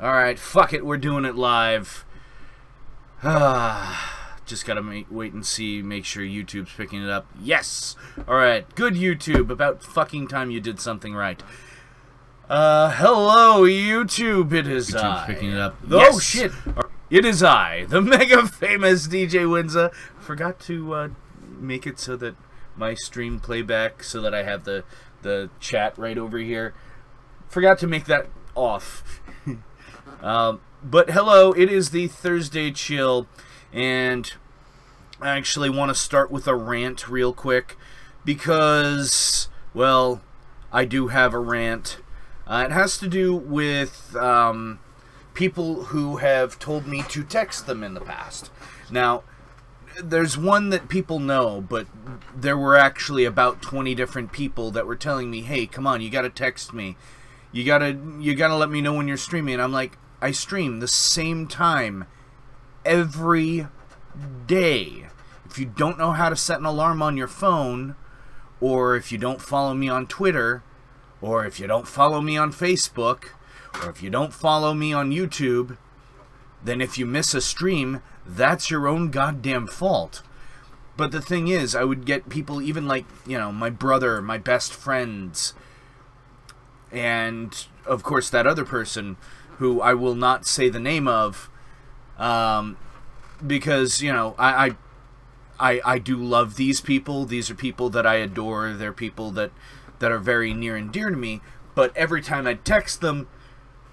Alright, fuck it, we're doing it live. Just gotta wait and see, make sure YouTube's picking it up. Yes! Alright, good YouTube, about fucking time you did something right. Hello YouTube, it is YouTube's picking it up. Oh shit! It is I, the mega famous DJ Winza. Forgot to make it so that my stream playback, so that I have the chat right over here. Forgot to make that off. But hello, it is the Thursday Chill, and I actually want to start with a rant real quick, because, well, I do have a rant. It has to do with people who have told me to text them in the past. Now, there's one that people know, but there were actually about 20 different people that were telling me, hey, come on, you gotta text me. You gotta let me know when you're streaming. And I'm like, I stream the same time every day. If you don't know how to set an alarm on your phone, or if you don't follow me on Twitter, or if you don't follow me on Facebook, or if you don't follow me on YouTube, then if you miss a stream, that's your own goddamn fault. But the thing is, I would get people, even like, you know, my brother, my best friends, and of course that other person who I will not say the name of, because, you know, I do love these people. These are people that I adore. They're people that are very near and dear to me. But every time I'd text them,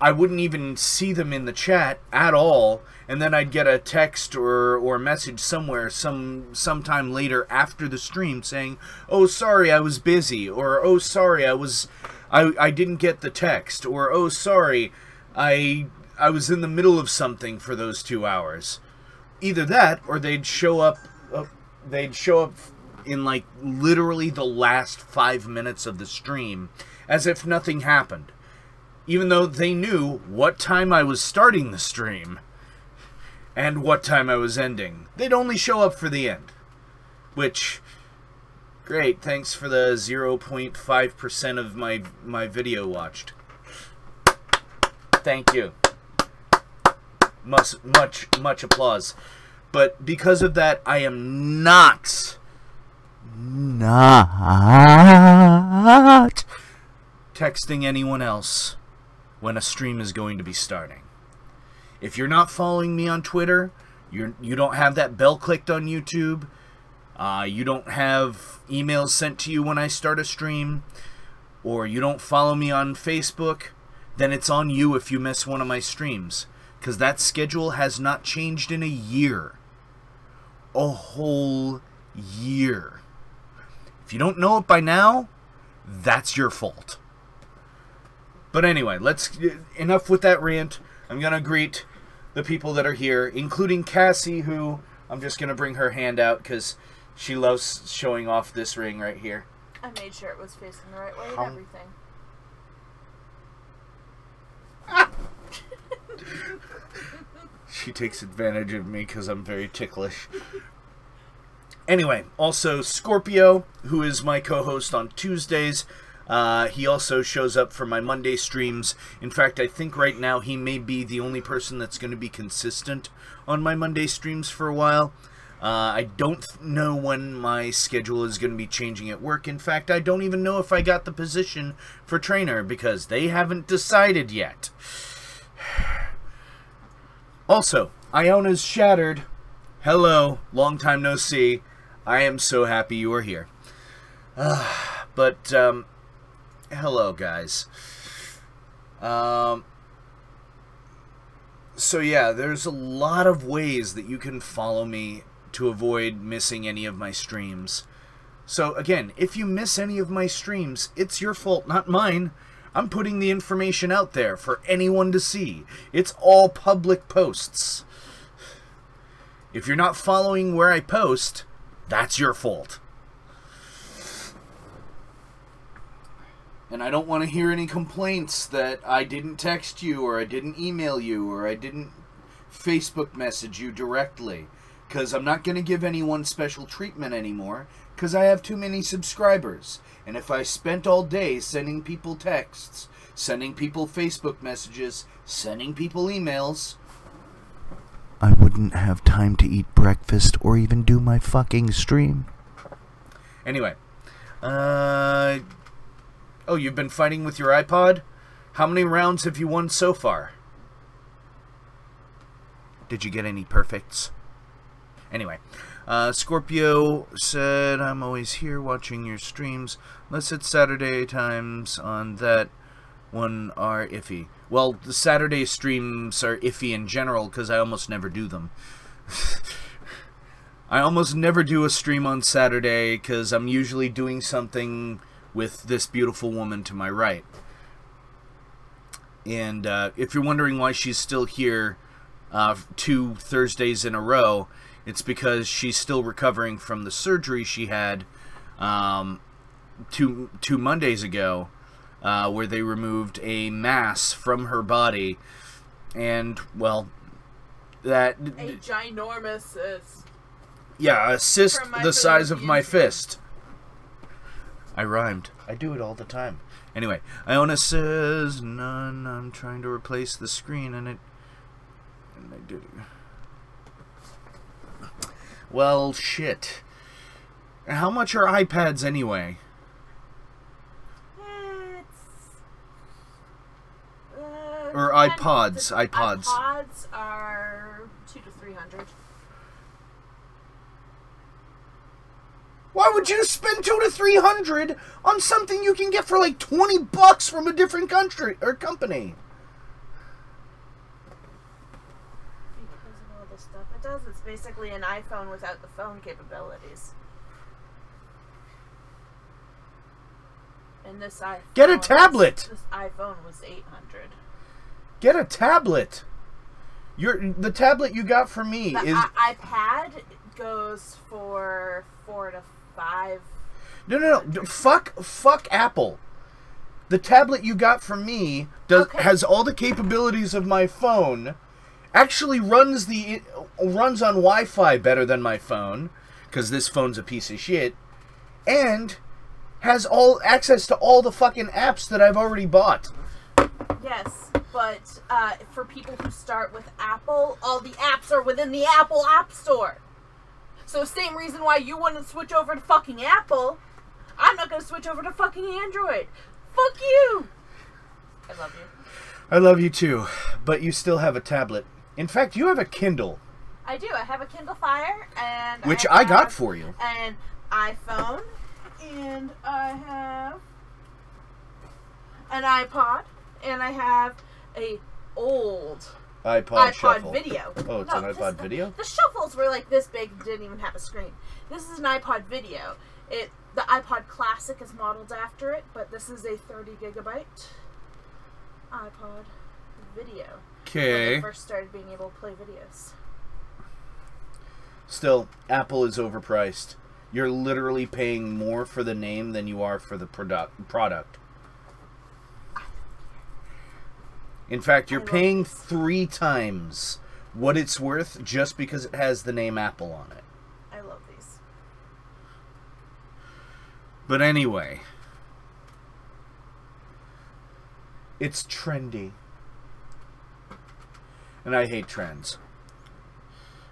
I wouldn't even see them in the chat at all, and then I'd get a text or a message somewhere sometime later after the stream saying, "Oh, sorry, I was busy," or "Oh, sorry, I didn't get the text," or "Oh, sorry, I was in the middle of something for those 2 hours." Either that, or they'd show up in like literally the last 5 minutes of the stream as if nothing happened, even though they knew what time I was starting the stream and what time I was ending. They'd only show up for the end, which, great, thanks for the 0.5% of my video watched. Thank you. Much applause. But because of that, I am not texting anyone else when a stream is going to be starting. If you're not following me on Twitter, you don't have that bell clicked on YouTube, you don't have emails sent to you when I start a stream, or you don't follow me on Facebook, then it's on you if you miss one of my streams, because that schedule has not changed in a year. A whole year. If you don't know it by now, that's your fault. But anyway, enough with that rant. I'm gonna greet the people that are here, including Cassie, who I'm just gonna bring her hand out because she loves showing off this ring right here. I made sure it was facing the right way and everything. She takes advantage of me because I'm very ticklish. Anyway, also Scorpio, who is my co-host on Tuesdays. He also shows up for my Monday streams. In fact, I think right now he may be the only person that's going to be consistent on my Monday streams for a while. I don't know when my schedule is going to be changing at work. In fact, I don't even know if I got the position for trainer because they haven't decided yet. Also, Iona's Shattered. Hello, long time no see. I am so happy you are here. Hello, guys. So yeah, there's a lot of ways that you can follow me to avoid missing any of my streams. So again, if you miss any of my streams, it's your fault, not mine. I'm putting the information out there for anyone to see. It's all public posts. If you're not following where I post, that's your fault. And I don't want to hear any complaints that I didn't text you, or I didn't email you, or I didn't Facebook message you directly. Because I'm not going to give anyone special treatment anymore, Because I have too many subscribers. And if I spent all day sending people texts, sending people Facebook messages, sending people emails, I wouldn't have time to eat breakfast or even do my fucking stream. Anyway. Oh, you've been fighting with your iPod? How many rounds have you won so far? Did you get any perfects? Anyway, Scorpio said, I'm always here watching your streams, unless it's Saturday times on that one are iffy. Well, the Saturday streams are iffy in general, because I almost never do them. I almost never do a stream on Saturday, because I'm usually doing something with this beautiful woman to my right. And if you're wondering why she's still here 2 Thursdays in a row, it's because she's still recovering from the surgery she had two Mondays ago, where they removed a mass from her body, and, well, that... A ginormous cyst. Yeah, a cyst the size of my fist. I rhymed. I do it all the time. Anyway, Iona says, none, I'm trying to replace the screen, and I did it. Well, shit. How much are iPads anyway? Or iPods. iPods are $200 to $300. Why would you spend $200 to $300 on something you can get for like $20 from a different country or company? Because of all the stuff it does. It's basically an iPhone without the phone capabilities. And this iPhone... Get a tablet! This iPhone was $800. Get a tablet! The tablet you got for me is... iPad goes for $4 to $5. No. Fuck Apple. The tablet you got for me has all the capabilities of my phone. Actually runs on Wi-Fi better than my phone, because this phone's a piece of shit, and has all access to all the fucking apps that I've already bought. Yes, but for people who start with Apple, all the apps are within the Apple App Store. So same reason why you wouldn't switch over to fucking Apple. I'm not going to switch over to fucking Android. Fuck you! I love you. I love you too, but you still have a tablet. In fact, you have a Kindle. I do. I have a Kindle Fire, and which I got for you. An iPhone, and I have an iPod, and I have a old iPod Shuffle. Video. Oh, it's an iPod Video? The Shuffles were like this big, didn't even have a screen. This is an iPod Video. The iPod Classic is modeled after it, but this is a 30 gigabyte iPod Video. Okay. When they first started being able to play videos. Still, Apple is overpriced. You're literally paying more for the name than you are for the product. In fact, you're paying 3 times what it's worth just because it has the name Apple on it. I love these. But anyway, it's trendy. And I hate trends.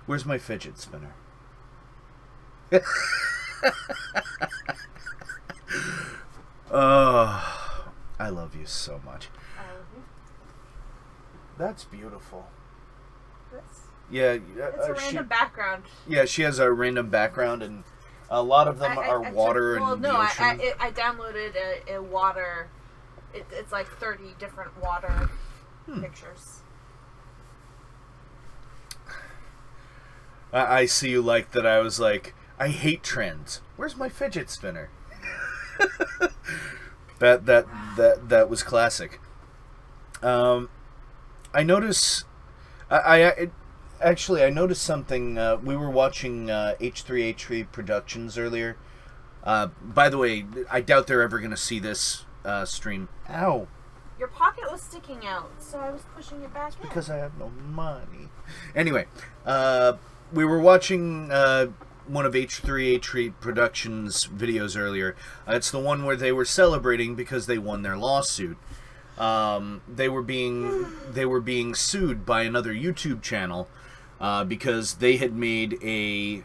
Where's my fidget spinner? Oh, I love you so much. I love you. That's beautiful. This? Yeah. It's a random background. Yeah, she has a random background, and a lot of them are water and the ocean. I downloaded a water... It's like 30 different water pictures. I see you like that. I was like, I hate trends. Where's my fidget spinner? that was classic. I noticed. I noticed something. We were watching H3H3 Productions earlier. By the way, I doubt they're ever going to see this stream. Ow. Your pocket was sticking out, so I was pushing it back in. Because I have no money. Anyway, we were watching one of H3H3 Productions' videos earlier. It's the one where they were celebrating because they won their lawsuit. They were being sued by another YouTube channel because they had made a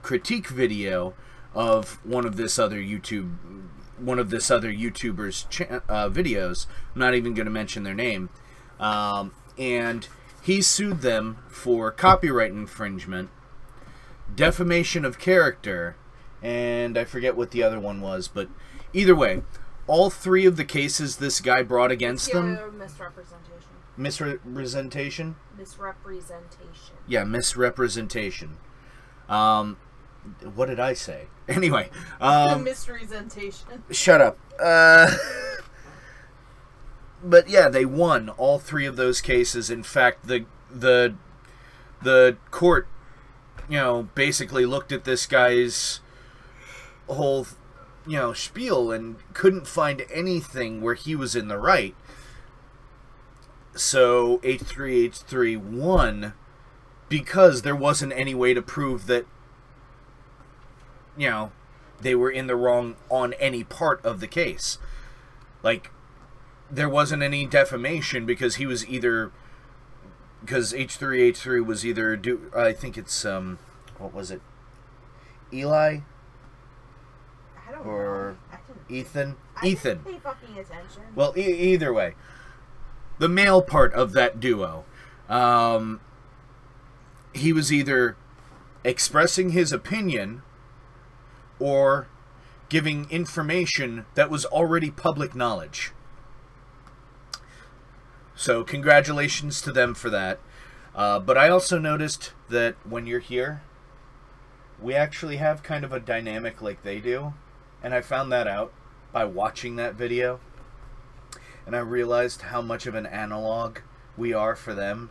critique video of one of this other YouTuber's videos. I'm not even going to mention their name. And he sued them for copyright infringement, defamation of character, and I forget what the other one was, but either way, all three of the cases this guy brought against them... Misrepresentation. Misrepresentation? Misrepresentation. Yeah, misrepresentation. What did I say? Anyway. Misrepresentation. Shut up. But yeah, they won all three of those cases. In fact, the court, you know, basically looked at this guy's whole, you know, spiel and couldn't find anything where he was in the right. So H3H3 won because there wasn't any way to prove that, you know, they were in the wrong on any part of the case. Like, there wasn't any defamation because he was either... Because H3H3 was either... I think it's, what was it? Eli? I don't or know. Ethan? I didn't pay fucking attention. Well, either way. The male part of that duo. He was either expressing his opinion or giving information that was already public knowledge. So, congratulations to them for that. But I also noticed that when you're here, we actually have kind of a dynamic like they do. And I found that out by watching that video. And I realized how much of an analog we are for them.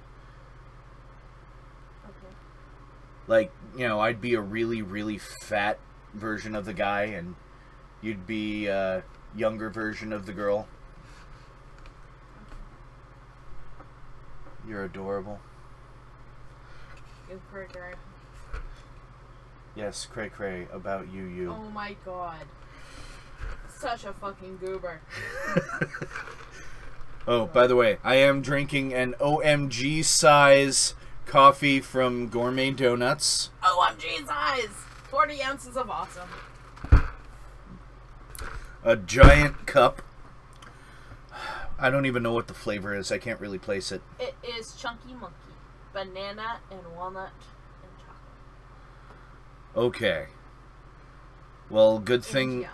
Okay. Like, you know, I'd be a really, really fat version of the guy, and you'd be a younger version of the girl. You're adorable. You cray-cray. Yes, cray-cray, about you. Oh my god. Such a fucking goober. Oh, by the way, I am drinking an OMG size coffee from Gourmet Donuts. OMG size! 40 ounces of awesome. A giant cup. I don't even know what the flavor is. I can't really place it. It is Chunky Monkey. Banana and walnut and chocolate. Okay. Well, good thing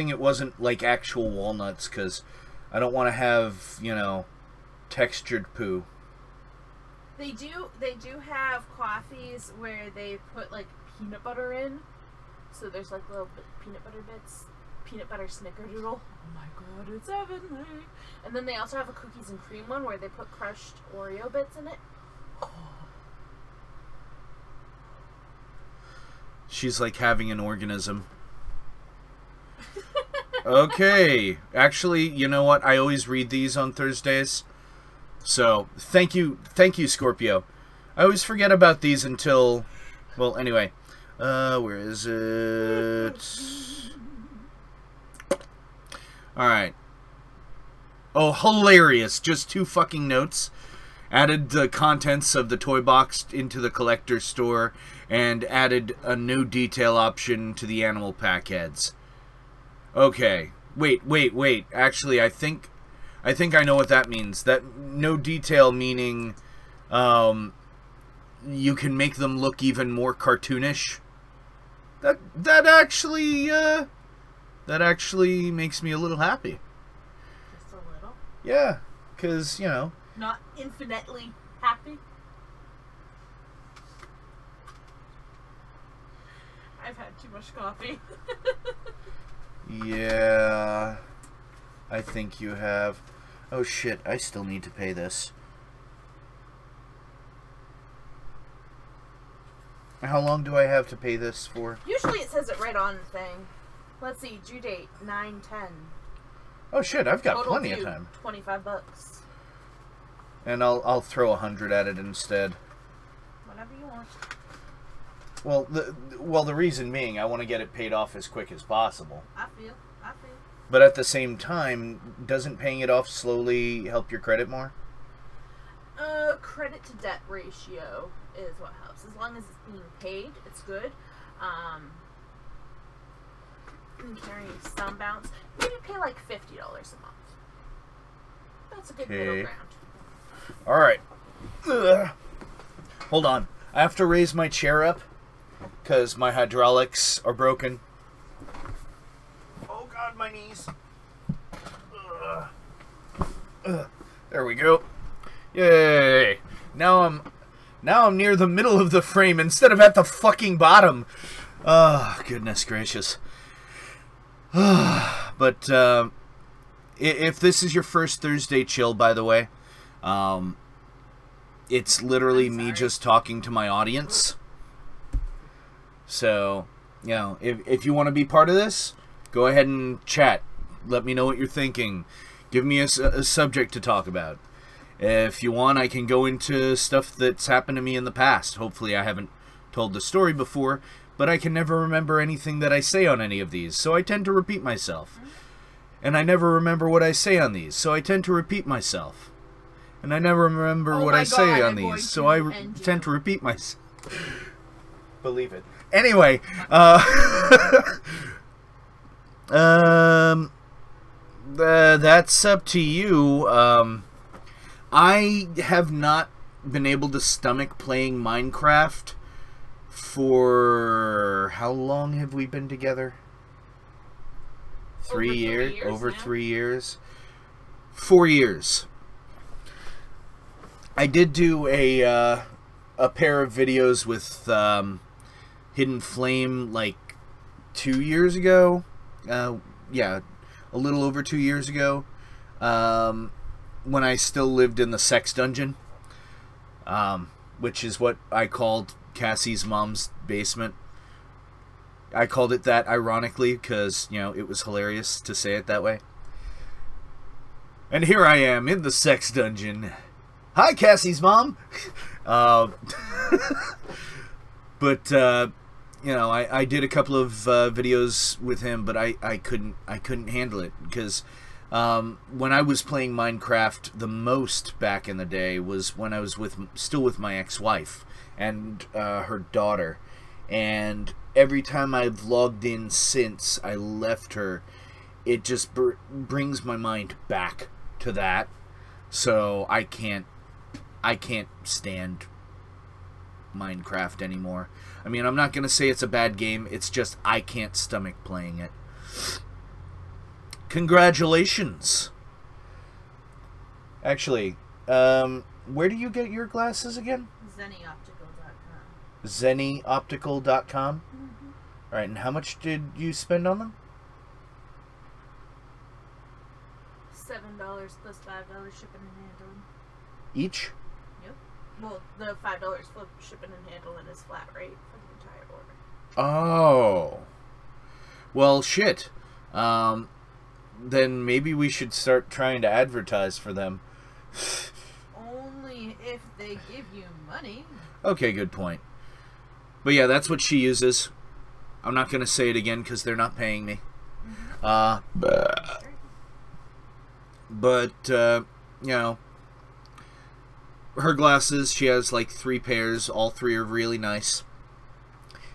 it wasn't like actual walnuts, because I don't want to have, you know, textured poo. They do have coffees where they put like peanut butter in. So there's like little peanut butter bits. Peanut butter snickerdoodle. Oh my god, it's heavenly. And then they also have a cookies and cream one where they put crushed Oreo bits in it. Oh. She's like having an organism. Okay. Actually, you know what? I always read these on Thursdays. So, thank you, Scorpio. I always forget about these until... Well, anyway. Where is it? Alright. Oh, hilarious. Just 2 fucking notes. Added the contents of the toy box into the collector's store, and added a new detail option to the animal pack heads. Okay. Wait. Actually, I think I know what that means. That no detail meaning you can make them look even more cartoonish. That actually makes me a little happy. Just a little? Yeah, because, you know. Not infinitely happy? I've had too much coffee. Yeah, I think you have. Oh shit, I still need to pay this. How long do I have to pay this for? Usually it says it right on the thing. Let's see, due date 9/10. Oh shit, I've got Total plenty due, of time. $25. And I'll throw 100 at it instead. Whatever you want. Well, the reason being, I want to get it paid off as quick as possible. I feel. But at the same time, doesn't paying it off slowly help your credit more? Credit to debt ratio is what helps. As long as it's being paid, it's good. And carrying some balance. Maybe pay like $50 a month. That's a good middle ground. Alright. Hold on. I have to raise my chair up because my hydraulics are broken. Oh god, my knees. There we go. Yay! Now I'm near the middle of the frame instead of at the fucking bottom. Oh, goodness gracious. But if this is your first Thursday chill, by the way, it's literally me just talking to my audience. So, you know, if you want to be part of this, go ahead and chat. Let me know what you're thinking. Give me a subject to talk about. If you want, I can go into stuff that's happened to me in the past. Hopefully I haven't told the story before, but I can never remember anything that I say on any of these, so I tend to repeat myself. And I never remember what I say on these, so I tend to repeat myself. And I never remember what I say on these, so I tend to repeat myself. Believe it. Anyway, that's up to you. I have not been able to stomach playing Minecraft for... How long have we been together? 3 years? Over 3 years? 4 years. I did do a pair of videos with Hidden Flame like 2 years ago. Yeah, a little over 2 years ago. When I still lived in the sex dungeon. Which is what I called Cassie's mom's basement. I called it that ironically because, you know, it was hilarious to say it that way. And here I am in the sex dungeon. Hi, Cassie's mom! But, you know, I did a couple of videos with him, but I couldn't handle it because when I was playing Minecraft the most back in the day was when I was still with my ex-wife and her daughter, and every time I've logged in since I left her, it just brings my mind back to that. So I can't stand Minecraft anymore. I mean, I'm not gonna say it's a bad game, it's just I can't stomach playing it. Congratulations. Actually, where do you get your glasses again? ZennyOptical.com. ZennyOptical.com? Mm-hmm. Alright, and how much did you spend on them? $7 plus $5 shipping and handling. Each? Yep. Well, the $5 for shipping and handling is flat rate for the entire order. Oh. Well, shit. Then maybe we should start trying to advertise for them. Only if they give you money. Okay, good point. But yeah, that's what she uses. I'm not going to say it again because they're not paying me. Mm-hmm. But, you know, her glasses, she has like 3 pairs. All 3 are really nice.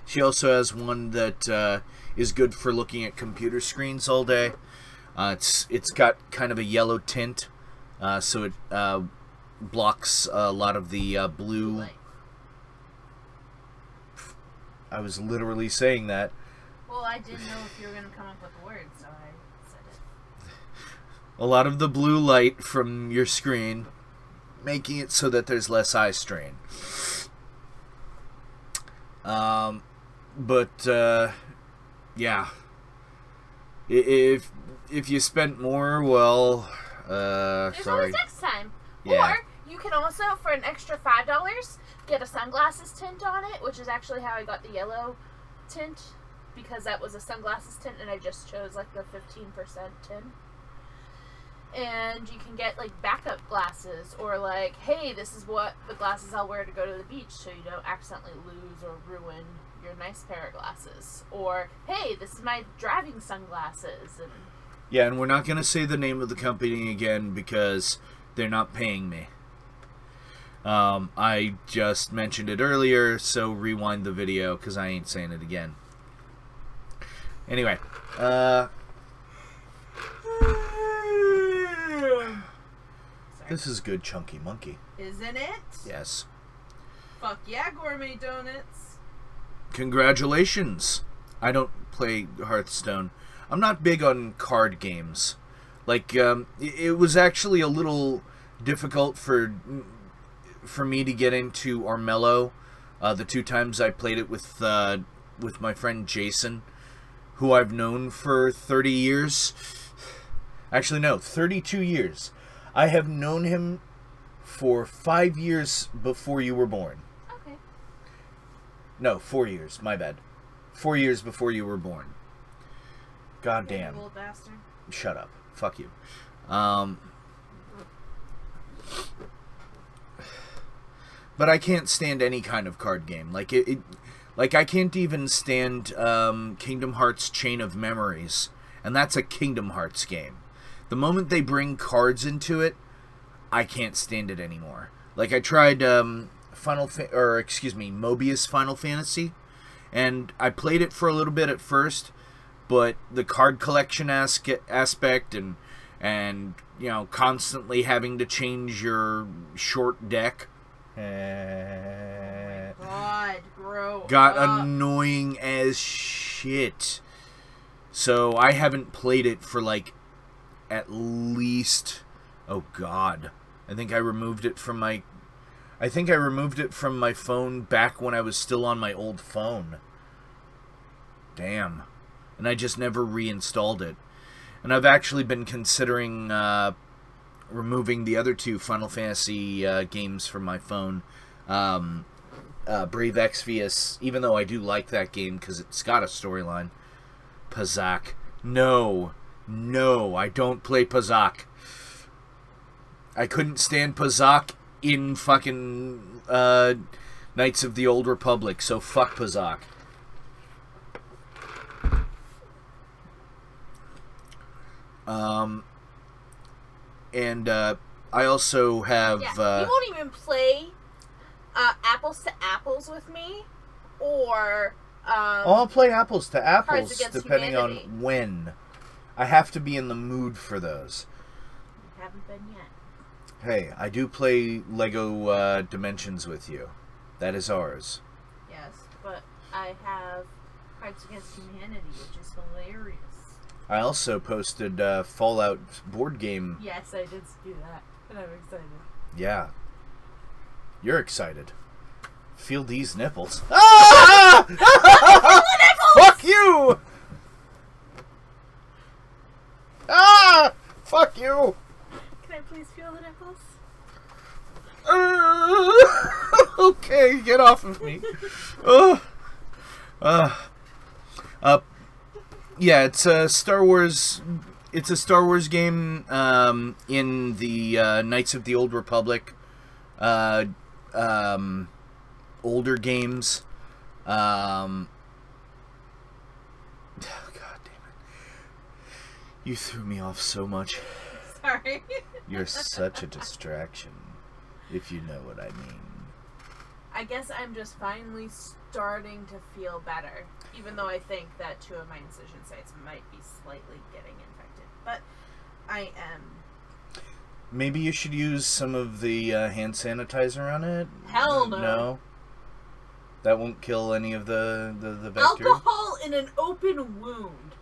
She also has one that is good for looking at computer screens all day. It's got kind of a yellow tint, so it blocks a lot of the blue. I was literally saying that. Well, I didn't know if you were going to come up with the word, so I said it. A lot of the blue light from your screen, making it so that there's less eye strain. But yeah. If you spent more, well, there's sorry. always next time. Yeah. Or you can also, for an extra $5, get a sunglasses tint on it, which is actually how I got the yellow tint, because that was a sunglasses tint, and I just chose like the 15% tint. And you can get like backup glasses, or like, hey, this is what the glasses I'll wear to go to the beach, so you don't accidentally lose or ruin your nice pair of glasses. Or, hey, this is my driving sunglasses. And yeah, and we're not going to say the name of the company again because they're not paying me. I just mentioned it earlier, so rewind the video because I ain't saying it again. Anyway, this is good chunky monkey. Isn't it? Yes. Fuck yeah, gourmet donuts. Congratulations. I don't play Hearthstone. I'm not big on card games. Like, it was actually a little difficult for me to get into Armello. The 2 times I played it with my friend Jason, who I've known for 30 years. Actually, no, 32 years. I have known him for 5 years before you were born. Okay. No, 4 years. My bad. 4 years before you were born. God damn. You little bastard. Shut up. Fuck you. But I can't stand any kind of card game. Like like I can't even stand Kingdom Hearts Chain of Memories, and that's a Kingdom Hearts game. The moment they bring cards into it, I can't stand it anymore. Like I tried Mobius Final Fantasy, and I played it for a little bit at first, but the card collection aspect and you know, constantly having to change your short deck God, grow got up. annoying as shit. So I haven't played it for like at least, oh god, I think I removed it from my phone back when I was still on my old phone. Damn. And I just never reinstalled it. And I've actually been considering removing the other 2 Final Fantasy games from my phone. Brave Exvius, even though I do like that game because it's got a storyline. Pazak. No. No, I don't play Pazak. I couldn't stand Pazak in fucking Knights of the Old Republic, so fuck Pazak. And I also have... Yeah, you won't even play Apples to Apples with me, or... I'll play Apples to Apples, Against depending Humanity. on when. I have to be in the mood for those. You haven't been yet. Hey, I do play Lego Dimensions with you. That is ours. Yes, but I have Cards Against Humanity, which is hilarious. I also posted Fallout board game. Yes, I did do that, and I'm excited. Yeah. You're excited. Feel these nipples. Ah! Fuck you! Ah! Fuck you! Can I please feel the nipples? Okay, get off of me. Yeah, it's a Star Wars. It's a Star Wars game in the Knights of the Old Republic. Older games. Oh, God damn it! You threw me off so much. Sorry. You're such a distraction, if you know what I mean. I guess I'm just finally starting to feel better, even though I think that 2 of my incision sites might be slightly getting infected. But I am. Maybe you should use some of the hand sanitizer on it. Hell no. No? That won't kill any of the bacteria? Alcohol in an open wound.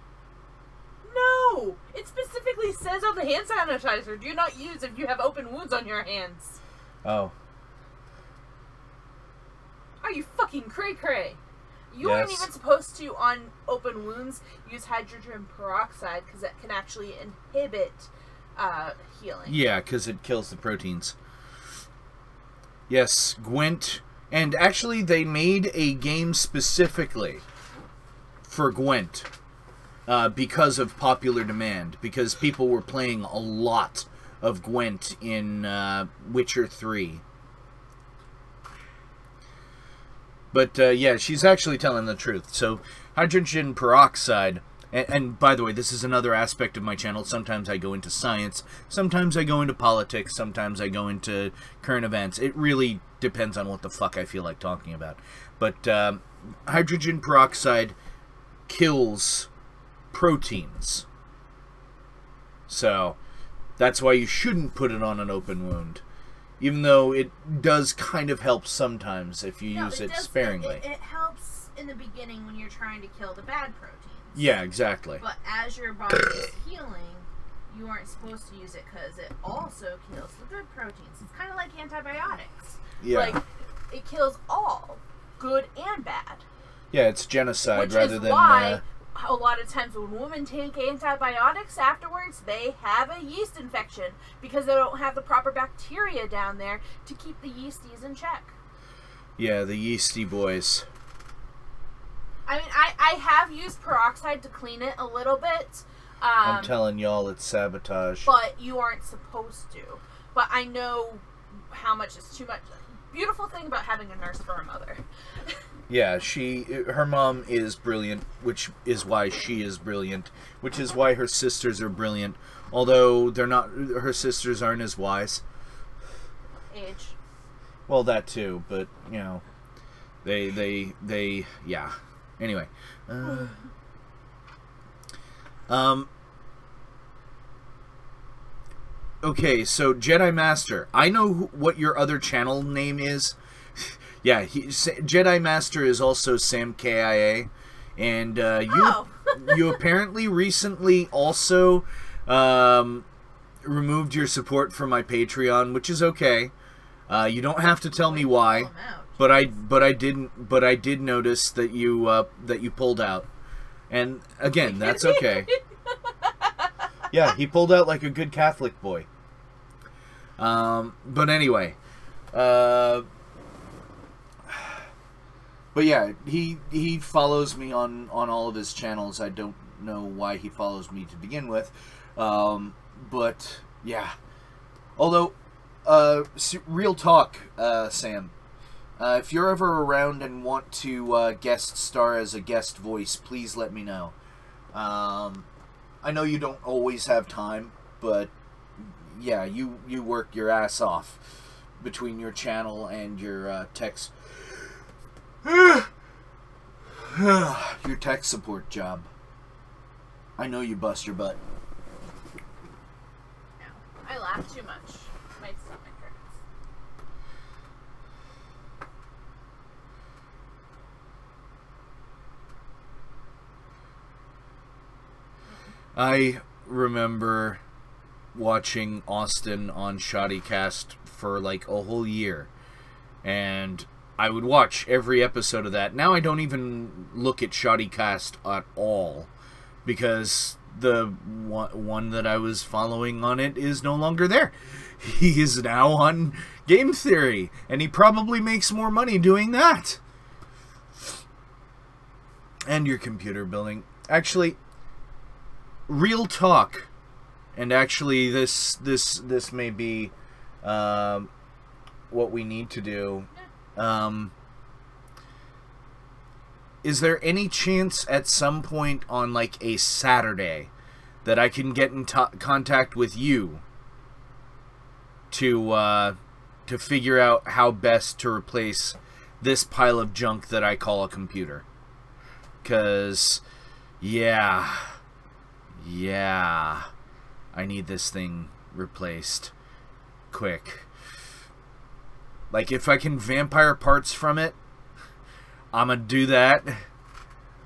No! It specifically says on the hand sanitizer, do not use if you have open wounds on your hands. Oh. Are you fucking cray-cray? You Yes. aren't even supposed to, on open wounds, use hydrogen peroxide, because that can actually inhibit healing. Yeah, because it kills the proteins. Yes, Gwent. And actually, they made a game specifically for Gwent because of popular demand. Because people were playing a lot of Gwent in Witcher 3. But, yeah, she's actually telling the truth. So, hydrogen peroxide, and by the way, this is another aspect of my channel. Sometimes I go into science, sometimes I go into politics, sometimes I go into current events. It really depends on what the fuck I feel like talking about. But, hydrogen peroxide kills proteins. So, that's why you shouldn't put it on an open wound. Even though it does kind of help sometimes if you use it sparingly. It helps in the beginning when you're trying to kill the bad proteins. Yeah, exactly. But as your body is healing, you aren't supposed to use it because it also kills the good proteins. It's kind of like antibiotics. Yeah. Like, it kills all, good and bad. Yeah, it's genocide rather than... Why a lot of times when women take antibiotics afterwards, they have a yeast infection because they don't have the proper bacteria down there to keep the yeasties in check. Yeah, the yeasty boys. I mean, I have used peroxide to clean it a little bit. I'm telling y'all, it's sabotage. But you aren't supposed to. But I know how much is too much. Beautiful thing about having a nurse for a mother. Yeah, her mom is brilliant, which is why she is brilliant, which is why her sisters are brilliant, although they're not, her sisters aren't as wise. Age. Well, that too, but, you know, they, yeah. Anyway. Okay, so Jedi Master, I know what your other channel name is. Yeah, Jedi Master is also Sam KIA, and you apparently recently also removed your support from my Patreon, which is okay. You don't have to tell me why, but I did notice that you pulled out, and again, that's okay. Yeah, he pulled out like a good Catholic boy. But anyway, but yeah, he follows me on all of his channels. I don't know why he follows me to begin with. But yeah. Although, real talk, Sam. If you're ever around and want to guest star as a guest voice, please let me know. I know you don't always have time, but yeah, you work your ass off between your channel and your text. Your tech support job. I know you bust your butt. No, I laugh too much. My stomach hurts. I remember watching Austin on Shoddycast for like a whole year, and I would watch every episode of that. Now I don't even look at Shoddycast at all, because the one that I was following on it is no longer there. He is now on Game Theory, and he probably makes more money doing that. And your computer building. Actually, real talk, and actually this may be what we need to do. Is there any chance at some point on like a Saturday that I can get in contact with you to figure out how best to replace this pile of junk that I call a computer? 'Cause yeah, I need this thing replaced quick. Like, if I can vampire parts from it, I'm gonna do that.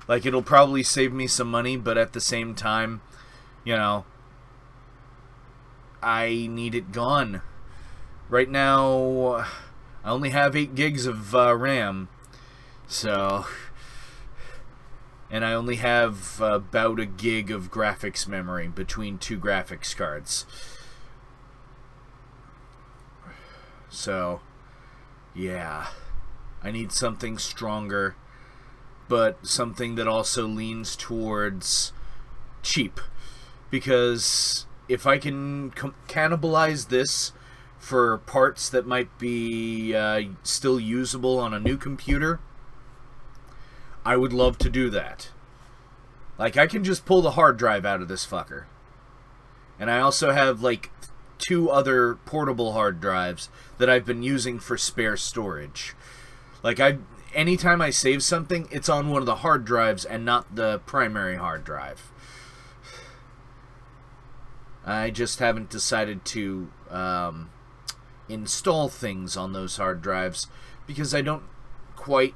Like, it'll probably save me some money, but at the same time, you know, I need it gone. Right now, I only have 8 gigs of RAM, so... And I only have about a gig of graphics memory between 2 graphics cards. So... yeah, I need something stronger, but something that also leans towards cheap. Because if I can cannibalize this for parts that might be still usable on a new computer, I would love to do that. Like, I can just pull the hard drive out of this fucker. And I also have, like, 2 other portable hard drives that I've been using for spare storage. Like, anytime I save something, it's on one of the hard drives and not the primary hard drive. I just haven't decided to install things on those hard drives because I don't quite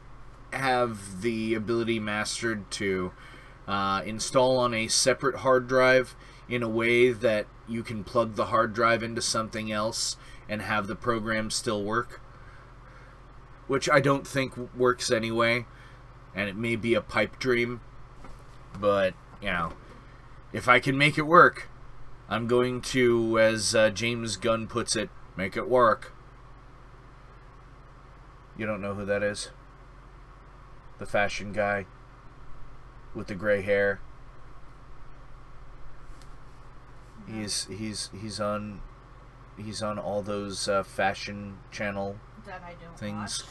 have the ability mastered to install on a separate hard drive in a way that you can plug the hard drive into something else and have the program still work. Which I don't think works anyway, and it may be a pipe dream, but, you know, if I can make it work, I'm going to, as James Gunn puts it, make it work. You don't know who that is? The fashion guy with the gray hair. He's on all those fashion channel that I don't things.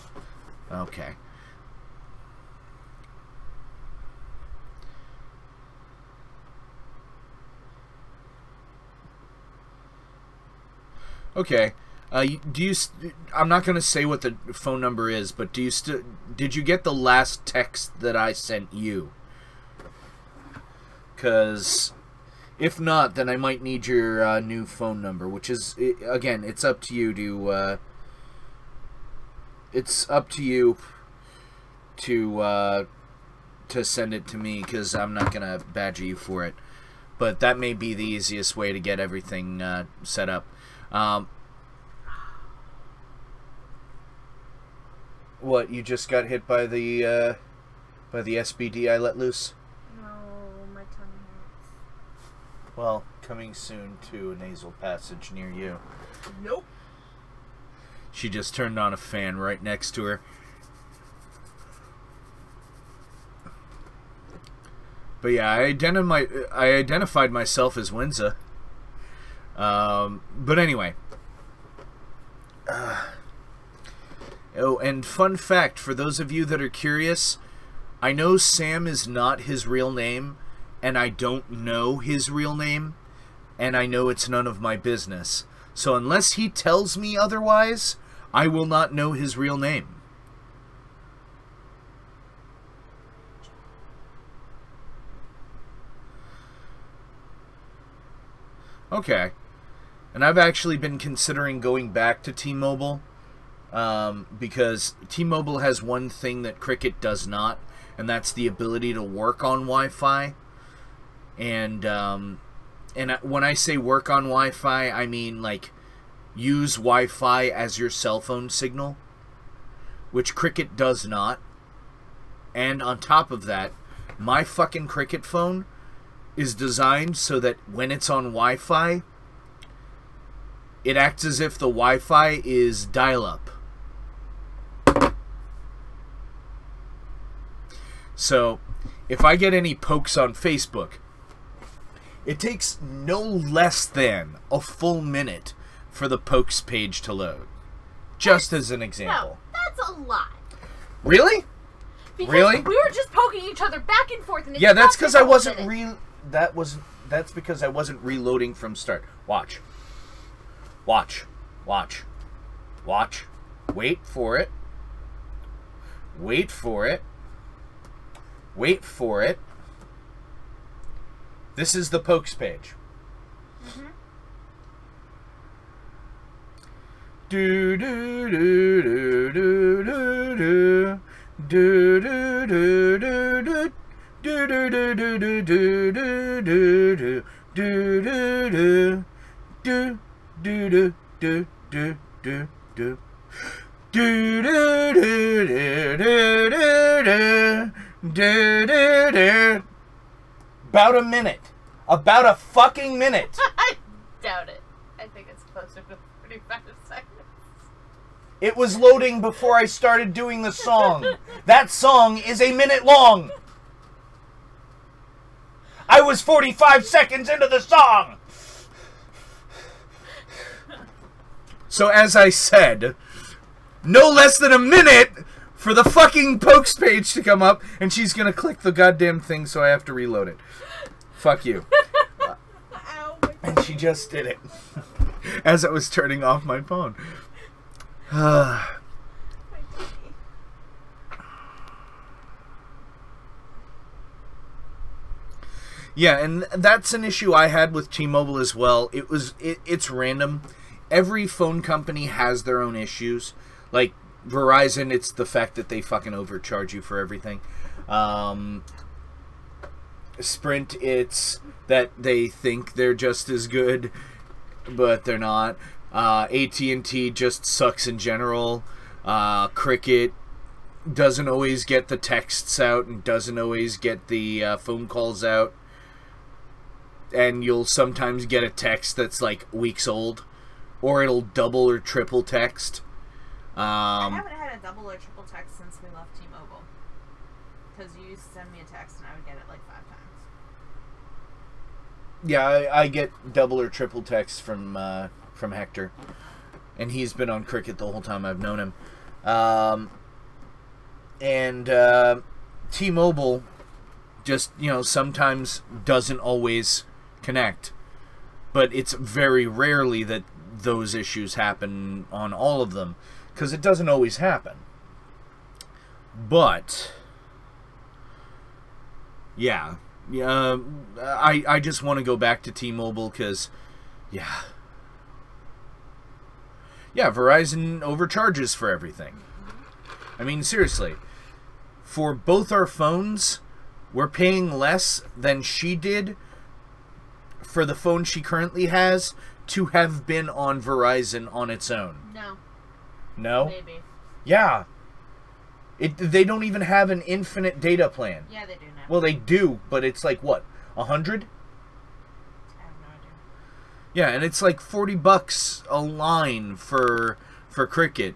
Watch. Okay. Okay. I'm not going to say what the phone number is, but did you get the last text that I sent you? Because if not, then I might need your new phone number, which is, again, it's up to you to send it to me, because I'm not going to badger you for it. But that may be the easiest way to get everything set up. What, you just got hit by the SBD I let loose? No, my tongue hurts. Well, coming soon to a nasal passage near you. Nope. She just turned on a fan right next to her. But yeah, I identified myself as Winza. But anyway. Oh, and fun fact, for those of you that are curious, I know Sam is not his real name, and I don't know his real name, and I know it's none of my business. So unless he tells me otherwise, I will not know his real name. Okay. And I've actually been considering going back to T-Mobile, because T-Mobile has one thing that Cricket does not, and that's the ability to work on Wi-Fi. And when I say work on Wi-Fi, I mean, like, use Wi-Fi as your cell phone signal, which Cricket does not. And on top of that, my fucking Cricket phone is designed so that when it's on Wi-Fi, it acts as if the Wi-Fi is dial-up. So, if I get any pokes on Facebook, it takes no less than a full minute for the pokes page to load. Just as an example. No, that's a lie. Really? Because really? we were just poking each other back and forth, and yeah, that's because I wasn't that's because I wasn't reloading from start. Watch. Watch. Watch. Watch. Wait for it. Wait for it. Wait for it. This is the pokes page. Mm-hmm. Do do do do do do do do do do do. Do do do do do do do do do do do do do do do do do. Do do do do do do do do do. About a minute. About a fucking minute. I doubt it. I think it's closer to 45 seconds. It was loading before I started doing the song. That song is a minute long. I was 45 seconds into the song. So as I said, no less than a minute for the fucking pokes page to come up, and she's gonna click the goddamn thing, so I have to reload it. Fuck you. Ow, And she just did it as I was turning off my phone. my baby. Yeah, and that's an issue I had with T-Mobile as well. It's random. Every phone company has their own issues. Like Verizon, it's the fact that they fucking overcharge you for everything. Sprint, it's that they think they're just as good, but they're not. AT&T just sucks in general. Cricket doesn't always get the texts out and doesn't always get the phone calls out. And you'll sometimes get a text that's like weeks old, or it'll double or triple text. I haven't had a double or triple text since we left T-Mobile. Because you used to send me a text and I would get it like 5 times. Yeah, I get double or triple texts from Hector, and he's been on Cricket the whole time I've known him. T-Mobile just, sometimes doesn't always connect, but it's very rarely that those issues happen on all of them, because it doesn't always happen. But yeah, I just want to go back to T-Mobile because Verizon overcharges for everything. I mean, seriously, for both our phones, we're paying less than she did for the phone she currently has to have been on Verizon on its own. No. No? Maybe. Yeah. They don't even have an infinite data plan. Yeah, they do now. Well, they do, but it's like, what, 100? I have no idea. Yeah, and it's like $40 a line for Cricket,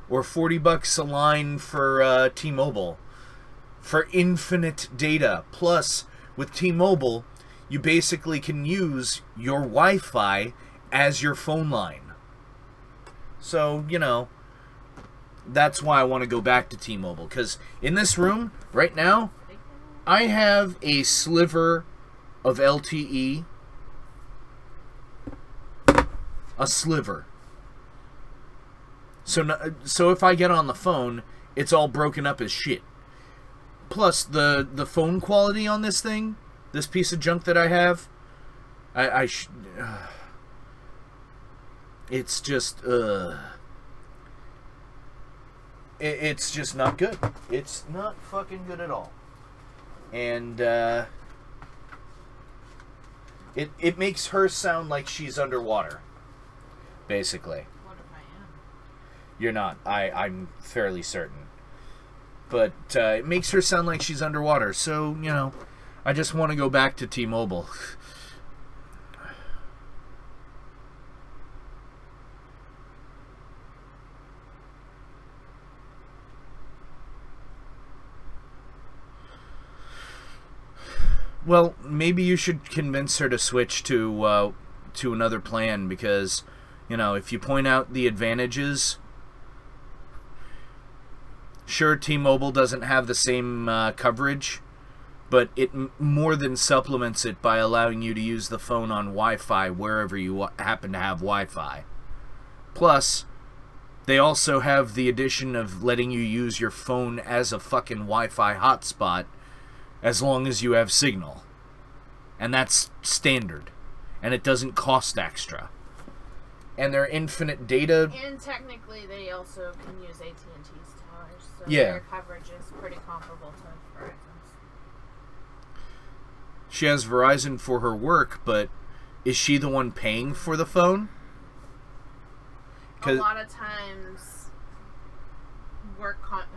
or $40 a line for T-Mobile, for infinite data. Plus, with T-Mobile, you basically can use your Wi-Fi as your phone line. So, that's why I want to go back to T-Mobile. Because in this room, right now, I have a sliver of LTE. A sliver. So if I get on the phone, it's all broken up as shit. Plus, the phone quality on this thing, this piece of junk that I have, it's just, it's just not good. It's not fucking good at all. And, it makes her sound like she's underwater, basically. What if I am? You're not. I'm fairly certain. But it makes her sound like she's underwater. So, I just want to go back to T-Mobile. Well, maybe you should convince her to switch to another plan, because, if you point out the advantages, sure, T-Mobile doesn't have the same coverage, but it more than supplements it by allowing you to use the phone on Wi-Fi wherever you happen to have Wi-Fi. Plus, they also have the addition of letting you use your phone as a fucking Wi-Fi hotspot as long as you have signal. And that's standard. And it doesn't cost extra. And their infinite data... And technically, they also can use AT&T's towers, so Yeah. their coverage is pretty comparable to Verizon's. She has Verizon for her work, but is she the one paying for the phone? A lot of times,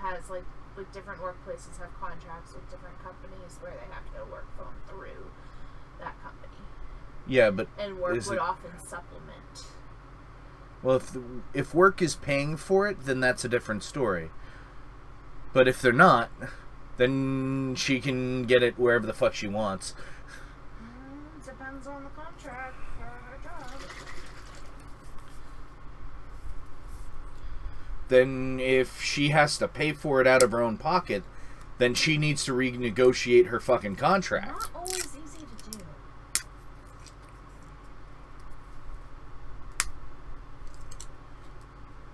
has like different workplaces have contracts with different companies where they have to work phone through that company. Yeah, but and work would often supplement. Well, if work is paying for it, then that's a different story. But if they're not, then she can get it wherever the fuck she wants. Depends on the contract for her job. then if she has to pay for it out of her own pocket, then she needs to renegotiate her fucking contract. Not always easy to do.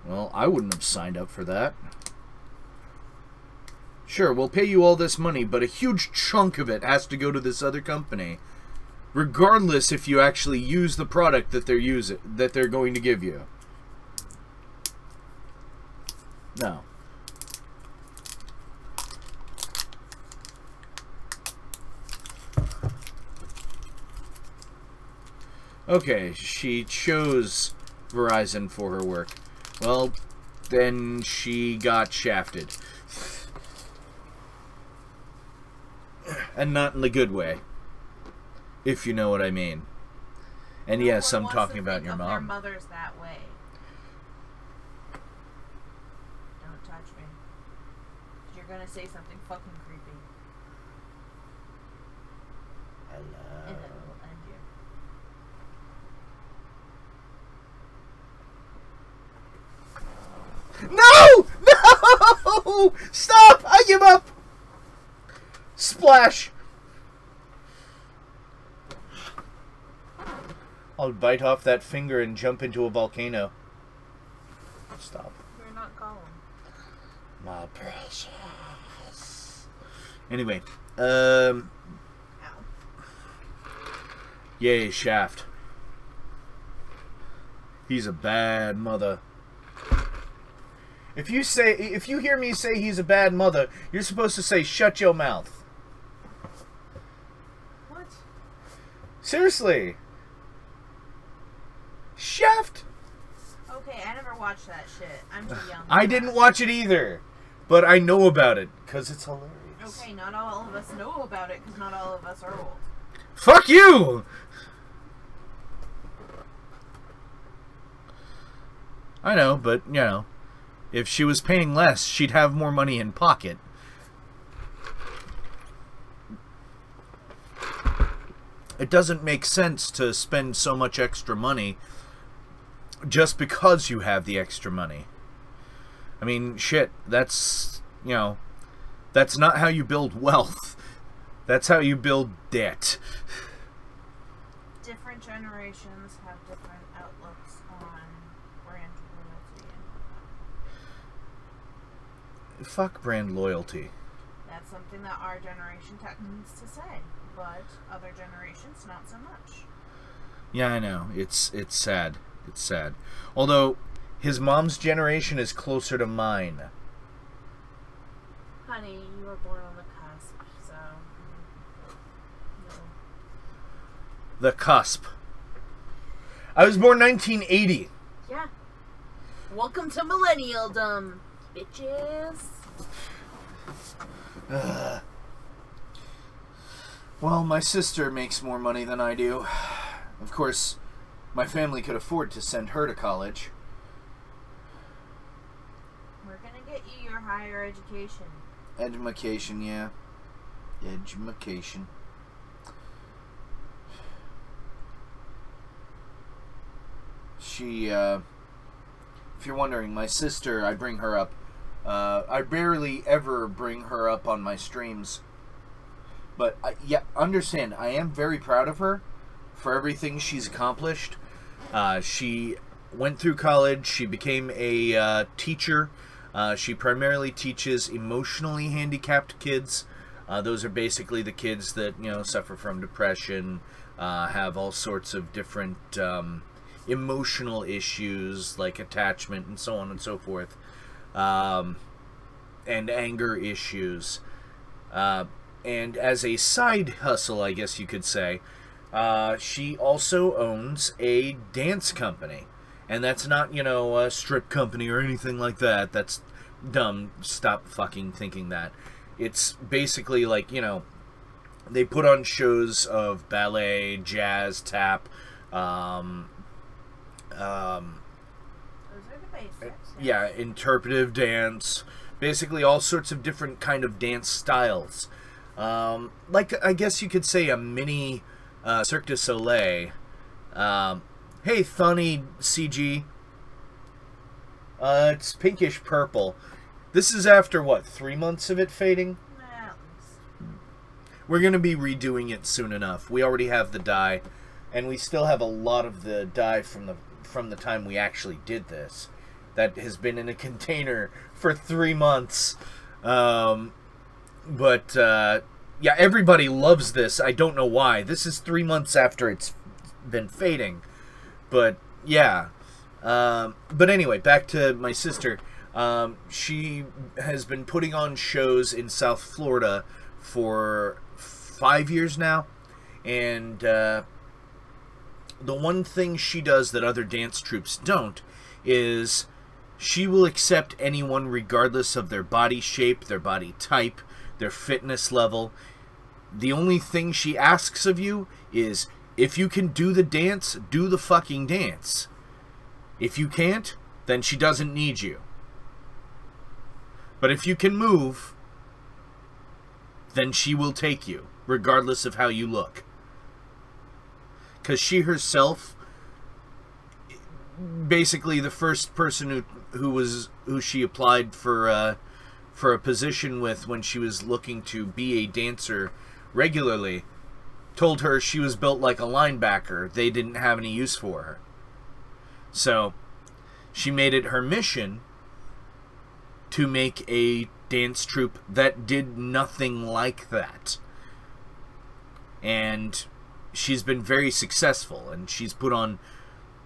Well, I wouldn't have signed up for that. Sure, we'll pay you all this money, but a huge chunk of it has to go to this other company, regardless if you actually use the product that they're going to give you. No. Okay, she chose Verizon for her work. Well, then she got shafted. And not in the good way. If you know what I mean. And yes, I'm talking about your mom. Their mother's that way. Don't touch me. You're gonna say something fucking creepy. Hello. And it will end you. No! No! Stop! I give up! Splash! I'll bite off that finger and jump into a volcano. Stop. You're not Gollum. My precious. Anyway, Ow. yay, Shaft. He's a bad mother. If you hear me say he's a bad mother, you're supposed to say shut your mouth. What? Seriously. Shaft. Okay, I never watched that shit. I'm too young. I didn't watch it either, but I know about it because it's hilarious. Okay, not all of us know about it because not all of us are old. Fuck you! I know, but, you know, if she was paying less, she'd have more money in pocket. It doesn't make sense to spend so much extra money just because you have the extra money. I mean, shit, that's, you know, that's not how you build wealth. That's how you build debt. Different generations have different outlooks on brand loyalty and Fuck brand loyalty. that's something that our generation tends to say, but other generations not so much. Yeah, I know. It's sad. It's sad. Although, his mom's generation is closer to mine. Honey, you were born on the cusp, so... No. The cusp. I was born 1980. Yeah. Welcome to millennialdom, bitches. Well, my sister makes more money than I do. Of course, my family could afford to send her to college. We're gonna get you your higher education. Education, yeah. Education. She, if you're wondering, my sister, I bring her up. I barely ever bring her up on my streams. But, yeah, understand, I am very proud of her for everything she's accomplished. She went through college. She became a teacher. She primarily teaches emotionally handicapped kids. Those are basically the kids that, you know, suffer from depression, have all sorts of different emotional issues like attachment and so on and so forth, and anger issues. And as a side hustle, I guess you could say, she also owns a dance company. And that's not, you know, a strip company or anything like that. That's dumb. Stop fucking thinking that. It's basically like, you know, they put on shows of ballet, jazz, tap, Those are the basics. yeah, interpretive dance, basically all sorts of different kind of dance styles. Like, I guess you could say a mini Cirque du Soleil. Hey, Thunny CG. It's pinkish purple. This is after, what, 3 months of it fading? At least. We're going to be redoing it soon enough. We already have the dye, and we still have a lot of the dye from the time we actually did this. That has been in a container for 3 months. Yeah, everybody loves this. I don't know why. This is 3 months after it's been fading. But, yeah. But anyway, back to my sister. She has been putting on shows in South Florida for 5 years now. And the one thing she does that other dance troupes don't is she will accept anyone regardless of their body shape, their body type, their fitness level. The only thing she asks of you is, if you can do the dance, do the fucking dance. If you can't, then she doesn't need you. But if you can move, then she will take you, regardless of how you look. Because she herself, basically the first person who she applied for a position with when she was looking to be a dancer regularly, told her she was built like a linebacker. They didn't have any use for her. So she made it her mission to make a dance troupe that did nothing like that. And she's been very successful, and she's put on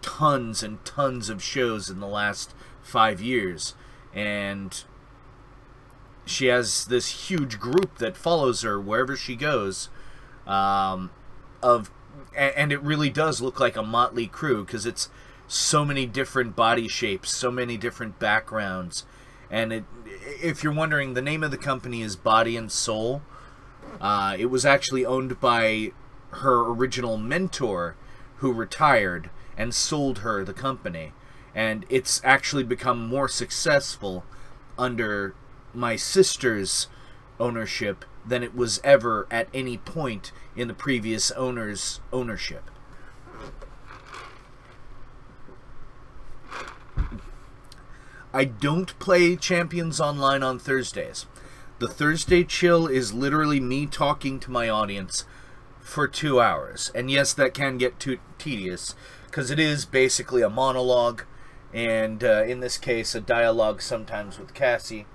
tons and tons of shows in the last 5 years. And she has this huge group that follows her wherever she goes. And it really does look like a motley crew, because it's so many different body shapes, so many different backgrounds. And if you're wondering, the name of the company is Body and Soul. It was actually owned by her original mentor, who retired and sold her the company. And it's actually become more successful under my sister's ownership than it was ever at any point in the previous owner's ownership. I don't play Champions Online on Thursdays. The Thursday chill is literally me talking to my audience for 2 hours. And yes, that can get too tedious, because it is basically a monologue, and in this case, a dialogue sometimes with Cassie.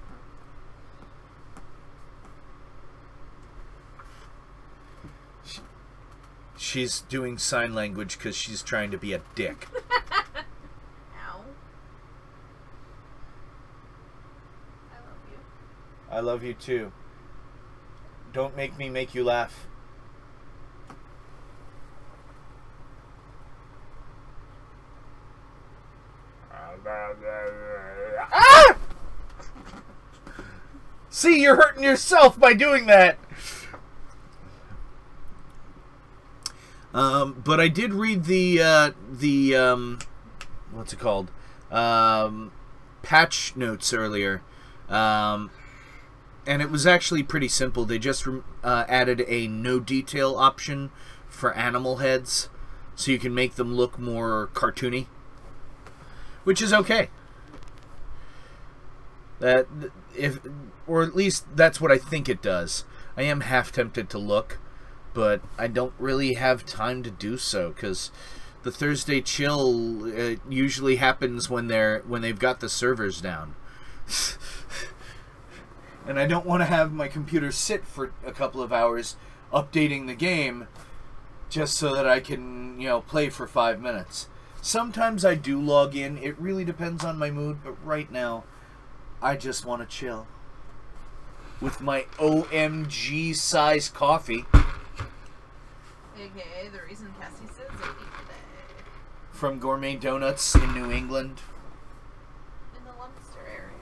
She's doing sign language because she's trying to be a dick. Ow. I love you. I love you too. Don't make me make you laugh. Ah! See, you're hurting yourself by doing that. But I did read the what's it called? Patch notes earlier. And it was actually pretty simple. They just added a no detail option for animal heads, so you can make them look more cartoony, which is okay. Or at least that's what I think it does. I am half tempted to look, but I don't really have time to do so, because the Thursday chill usually happens when they've got the servers down. And I don't want to have my computer sit for a couple of hours updating the game just so that I can, play for 5 minutes. Sometimes I do log in. It really depends on my mood, but right now I just want to chill with my OMG size coffee. AKA the reason Cassie says it today. From Gourmet Donuts in New England. In the Leominster area.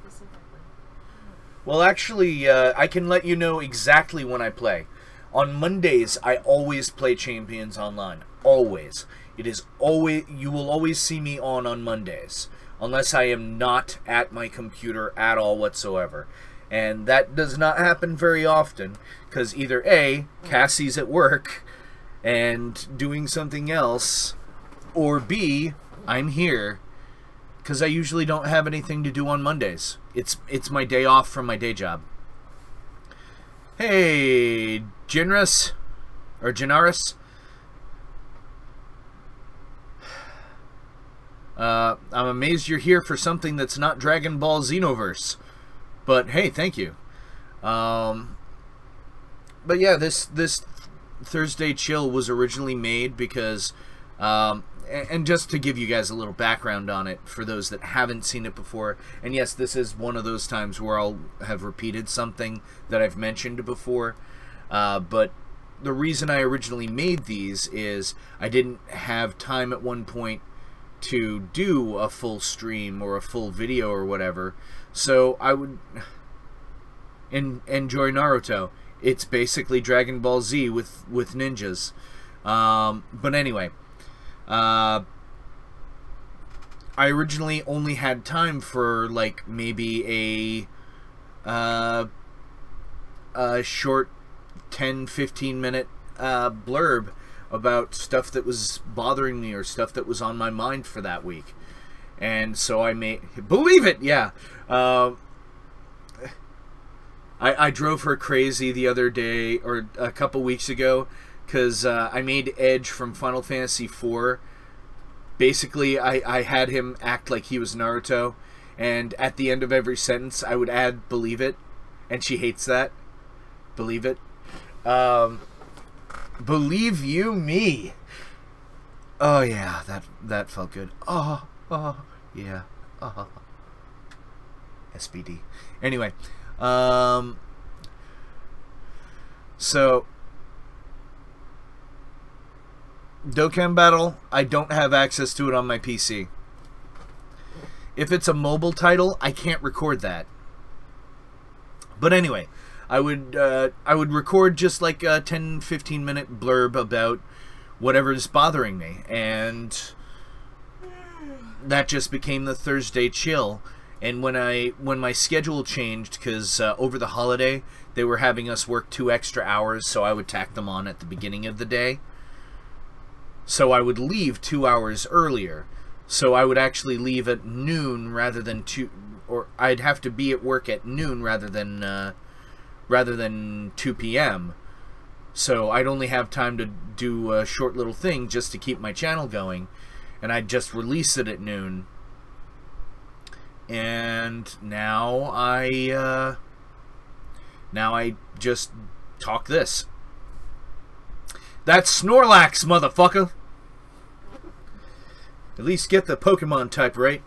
Specifically. Well, actually, I can let you know exactly when I play. On Mondays, I always play Champions Online. Always. You will always see me on Mondays. Unless I am not at my computer at all whatsoever. And that does not happen very often, because either A, Cassie's at work and doing something else, or B, I'm here Because I usually don't have anything to do on Mondays. It's my day off from my day job. Hey, Jinris, or Jinaris. I'm amazed you're here for something that's not Dragon Ball Xenoverse. But hey, thank you. But yeah, this Thursday chill was originally made because, and just to give you guys a little background on it for those that haven't seen it before, and yes, this is one of those times where I'll have repeated something that I've mentioned before, but the reason I originally made these is I didn't have time at one point to do a full stream or a full video or whatever, so I would enjoy Naruto. It's basically Dragon Ball Z with ninjas. But anyway, I originally only had time for like maybe a short 10-15 minute blurb about stuff that was bothering me or stuff that was on my mind for that week. And so I made, believe it, yeah. I drove her crazy the other day, or a couple weeks ago, because I made Edge from Final Fantasy IV. Basically, I had him act like he was Naruto, and at the end of every sentence, I would add, believe it, and she hates that. Believe it. Believe you me. Oh, yeah, that felt good. Oh, yeah. SBD. Anyway, so Dokkan Battle, I don't have access to it on my PC. If it's a mobile title, I can't record that. But anyway, I would record just like a 10-15 minute blurb about whatever is bothering me, and that just became the Thursday chill. And when my schedule changed, because over the holiday they were having us work 2 extra hours, so I would tack them on at the beginning of the day. So I would leave 2 hours earlier. So I would actually leave at noon rather than 2, or I'd have to be at work at noon rather than 2 p.m. So I'd only have time to do a short little thing just to keep my channel going, and I'd just release it at noon. And now I just talk this. That's Snorlax, motherfucker. At least get the Pokemon type right.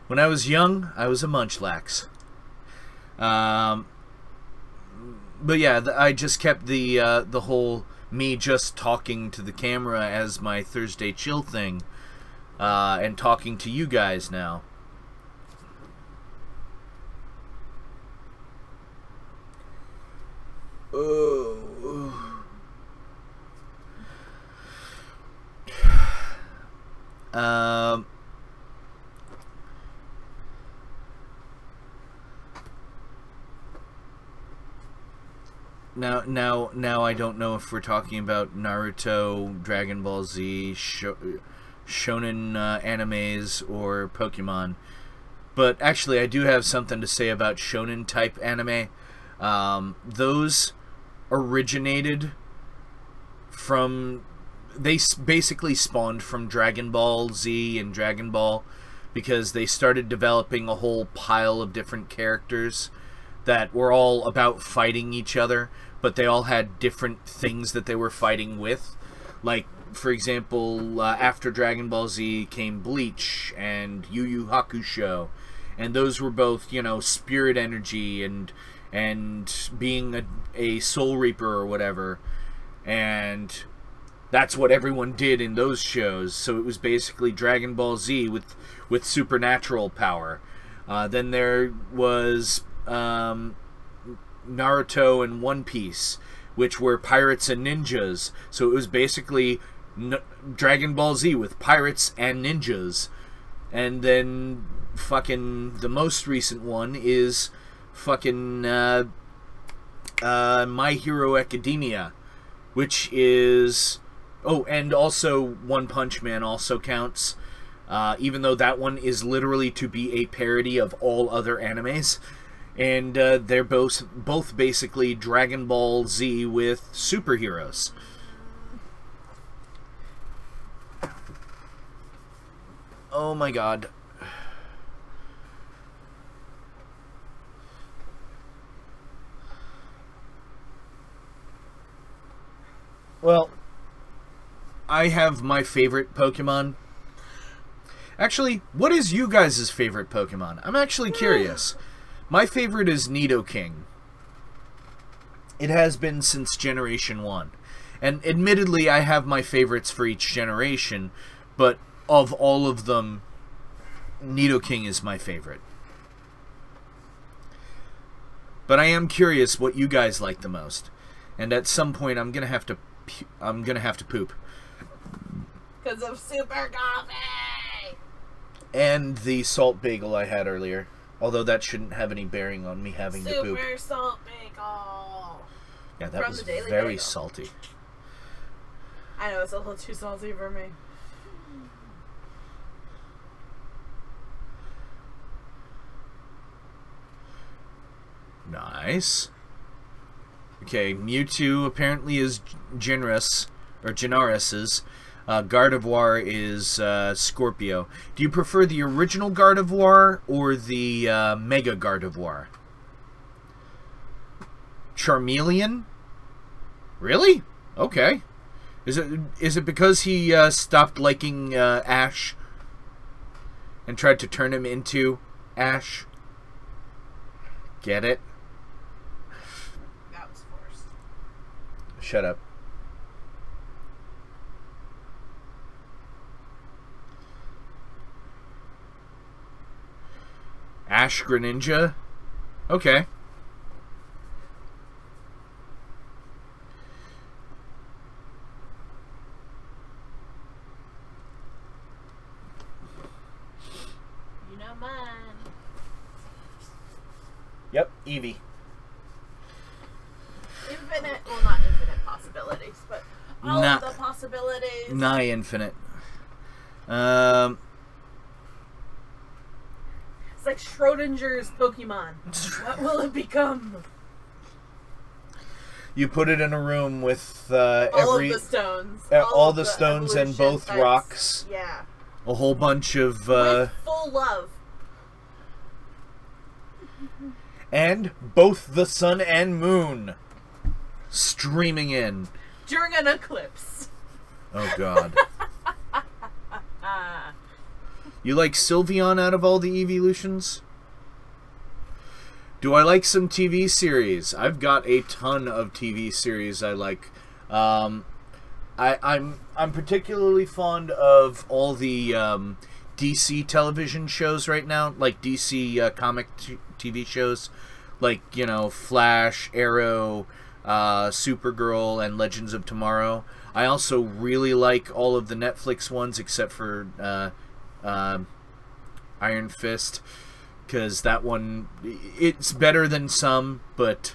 When I was young, I was a Munchlax. But yeah, I just kept the whole me just talking to the camera as my Thursday chill thing, and talking to you guys now. Now I don't know if we're talking about Naruto, Dragon Ball Z, shonen animes, or Pokemon. But actually, I do have something to say about shonen type anime. Those originated from, they basically spawned from Dragon Ball Z and Dragon Ball, because they started developing a whole pile of different characters that were all about fighting each other, but they all had different things that they were fighting with. Like, for example, after Dragon Ball Z came Bleach and Yu Yu Hakusho, and those were both, you know, spirit energy and being a soul reaper or whatever, and that's what everyone did in those shows. So it was basically Dragon Ball Z with supernatural power. Then there was Naruto and One Piece, which were pirates and ninjas. So it was basically Dragon Ball Z with pirates and ninjas. And then fucking the most recent one is fucking My Hero Academia, which is, oh, and also One Punch Man also counts. even though that one is literally to be a parody of all other animes. And they're both basically Dragon Ball Z with superheroes. Oh my god. Well, I have my favorite Pokemon. Actually, what is you guys' favorite Pokemon? I'm actually curious. My favorite is Nidoking. It has been since Generation 1. And admittedly, I have my favorites for each generation, but of all of them, Nidoking is my favorite. But I am curious what you guys like the most. And at some point, I'm gonna have to poop. Because of Super Coffee! And the salt bagel I had earlier. Although that shouldn't have any bearing on me having to poop. Super salt bagel! Yeah, that was very bagel. salty. I know, it's a little too salty for me. Nice. Okay, Mewtwo apparently is Generous, or Gennaris's. Gardevoir is Scorpio. Do you prefer the original Gardevoir or the Mega Gardevoir? Charmeleon? Really? Okay. Is it because he stopped liking Ash and tried to turn him into Ash? Get it? That was forced. Shut up. Ash Greninja? Okay. You know mine. Yep, Eevee. Infinite, well, not infinite possibilities, but all of the possibilities. Nigh infinite. It's like Schrodinger's Pokemon. What will it become? You put it in a room with all of the stones. all the stones and both types. rocks. Yeah. A whole bunch of... with full love. And both the sun and moon streaming in. During an eclipse. Oh, God. You like Sylveon out of all the evolutions? Do I like some TV series? I've got a ton of TV series I like. I'm particularly fond of all the DC television shows right now, like DC comic TV shows, like, you know, Flash, Arrow, Supergirl, and Legends of Tomorrow. I also really like all of the Netflix ones except for Iron Fist, because that one, it's better than some, but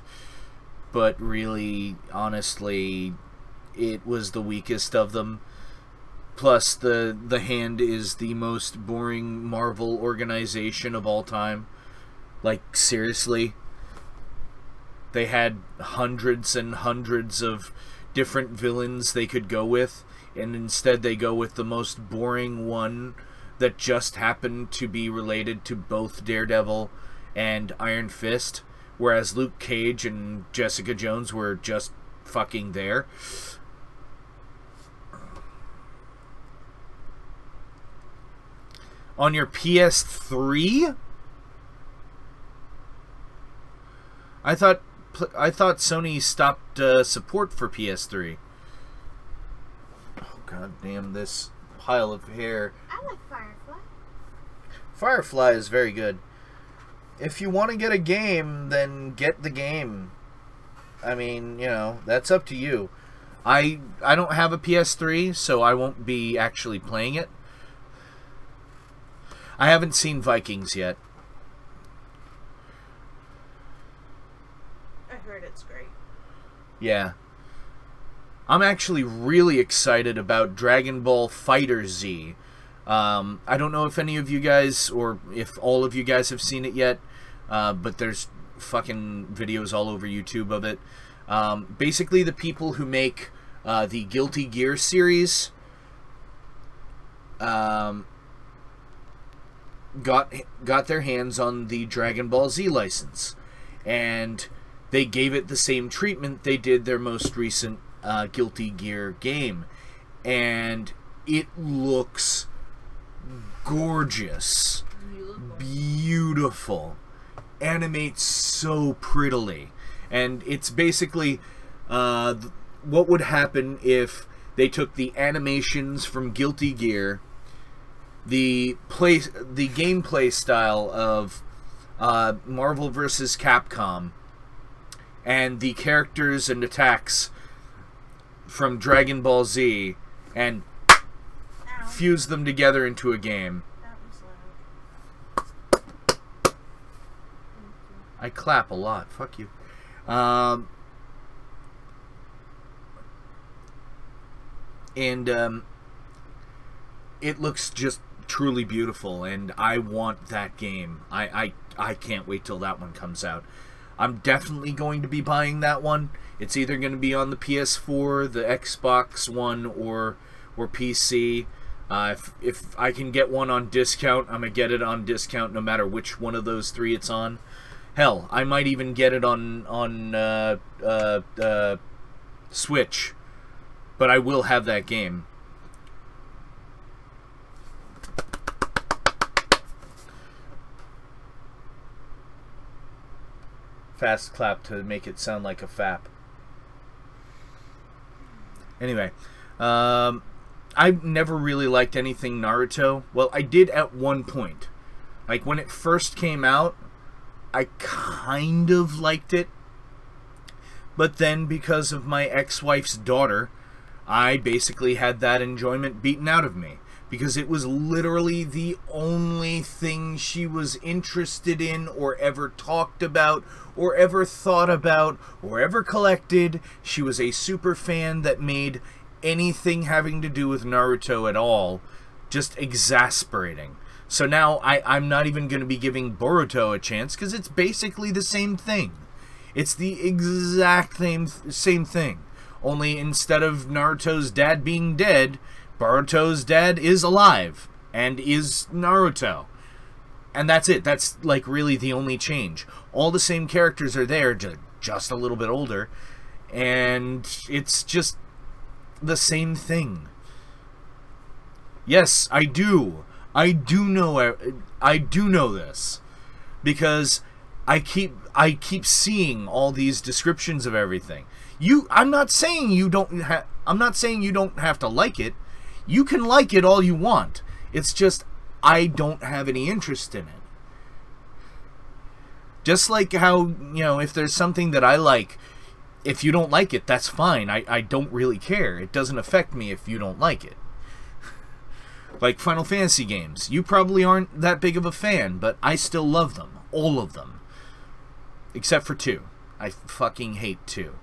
really, honestly, it was the weakest of them. Plus, the Hand is the most boring Marvel organization of all time. Like, seriously. They had hundreds and hundreds of different villains they could go with, and instead they go with the most boring one that just happened to be related to both Daredevil and Iron Fist, whereas Luke Cage and Jessica Jones were just fucking there. On your PS3? I thought Sony stopped support for PS3. Oh, god damn this pile of hair. I like Firefly. Firefly is very good. If you want to get a game, then get the game. I mean, you know, that's up to you. I don't have a PS3, so I won't be actually playing it. I haven't seen Vikings yet. I heard it's great. Yeah. I'm actually really excited about Dragon Ball FighterZ. I don't know if any of you guys, or if all of you guys have seen it yet, but there's fucking videos all over YouTube of it. Basically, the people who make the Guilty Gear series got their hands on the Dragon Ball Z license, and they gave it the same treatment they did their most recent Guilty Gear game, and it looks gorgeous, beautiful, animates so prettily. And it's basically what would happen if they took the animations from Guilty Gear, the gameplay style of Marvel vs. Capcom, and the characters and attacks from Dragon Ball Z, and fuse them together into a game. I clap a lot. Fuck you. It looks just truly beautiful, and I want that game. I can't wait till that one comes out. I'm definitely going to be buying that one. It's either going to be on the PS4, the Xbox One, or PC. If I can get one on discount, I'm going to get it on discount no matter which one of those three it's on. Hell, I might even get it on Switch. But I will have that game. Fast clap to make it sound like a fap. Anyway, I've never really liked anything Naruto. Well, I did at one point. Like, when it first came out, I kind of liked it. But then, because of my ex-wife's daughter, I basically had that enjoyment beaten out of me. Because it was literally the only thing she was interested in, or ever talked about, or ever thought about, or ever collected. She was a super fan that made anything having to do with Naruto at all just exasperating. So now I'm not even going to be giving Boruto a chance, because it's basically the same thing. It's the exact same thing. Only instead of Naruto's dad being dead, Boruto's dad is alive and is Naruto. And that's it. That's like really the only change. All the same characters are there, just a little bit older. And it's just the same thing. Yes, I do. I do know this. Because I keep seeing all these descriptions of everything. I'm not saying you don't have to like it. You can like it all you want. It's just I don't have any interest in it. Just like how, if there's something that I like, if you don't like it, that's fine. I don't really care. It doesn't affect me if you don't like it. Like Final Fantasy games. You probably aren't that big of a fan, but I still love them. All of them. Except for 2. I fucking hate 2.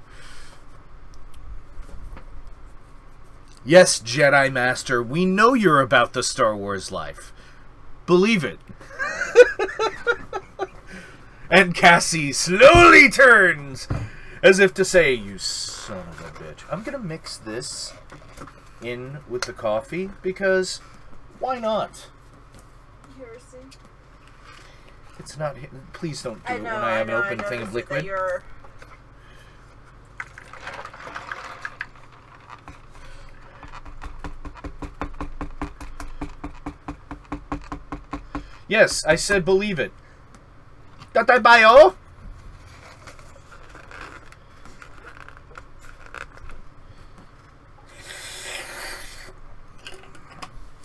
Yes, Jedi Master, we know you're about the Star Wars life. Believe it. And Cassie slowly turns, as if to say, you son of a bitch. I'm going to mix this in with the coffee, because why not? Harrison. It's not... Please don't do it when I have an open thing of liquid. Yes, I said believe it. Tatay bayo?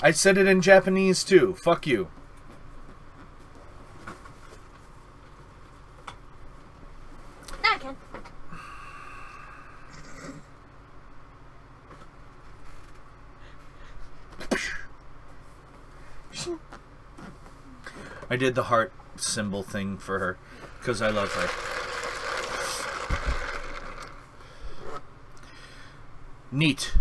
I said it in Japanese too. Fuck you. I can. I did the heart symbol thing for her because I love her. Neat.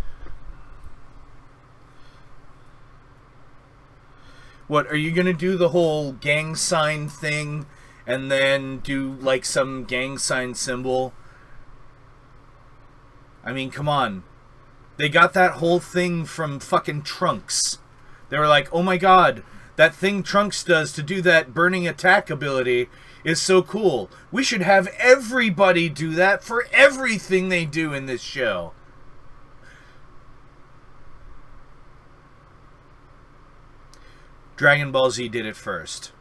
What, are you gonna do the whole gang sign thing and then do, like, some gang sign symbol? I mean, come on. They got that whole thing from fucking Trunks. They were like, oh my god, that thing Trunks does to do that burning attack ability is so cool. We should have everybody do that for everything they do in this show. Dragon Ball Z did it first.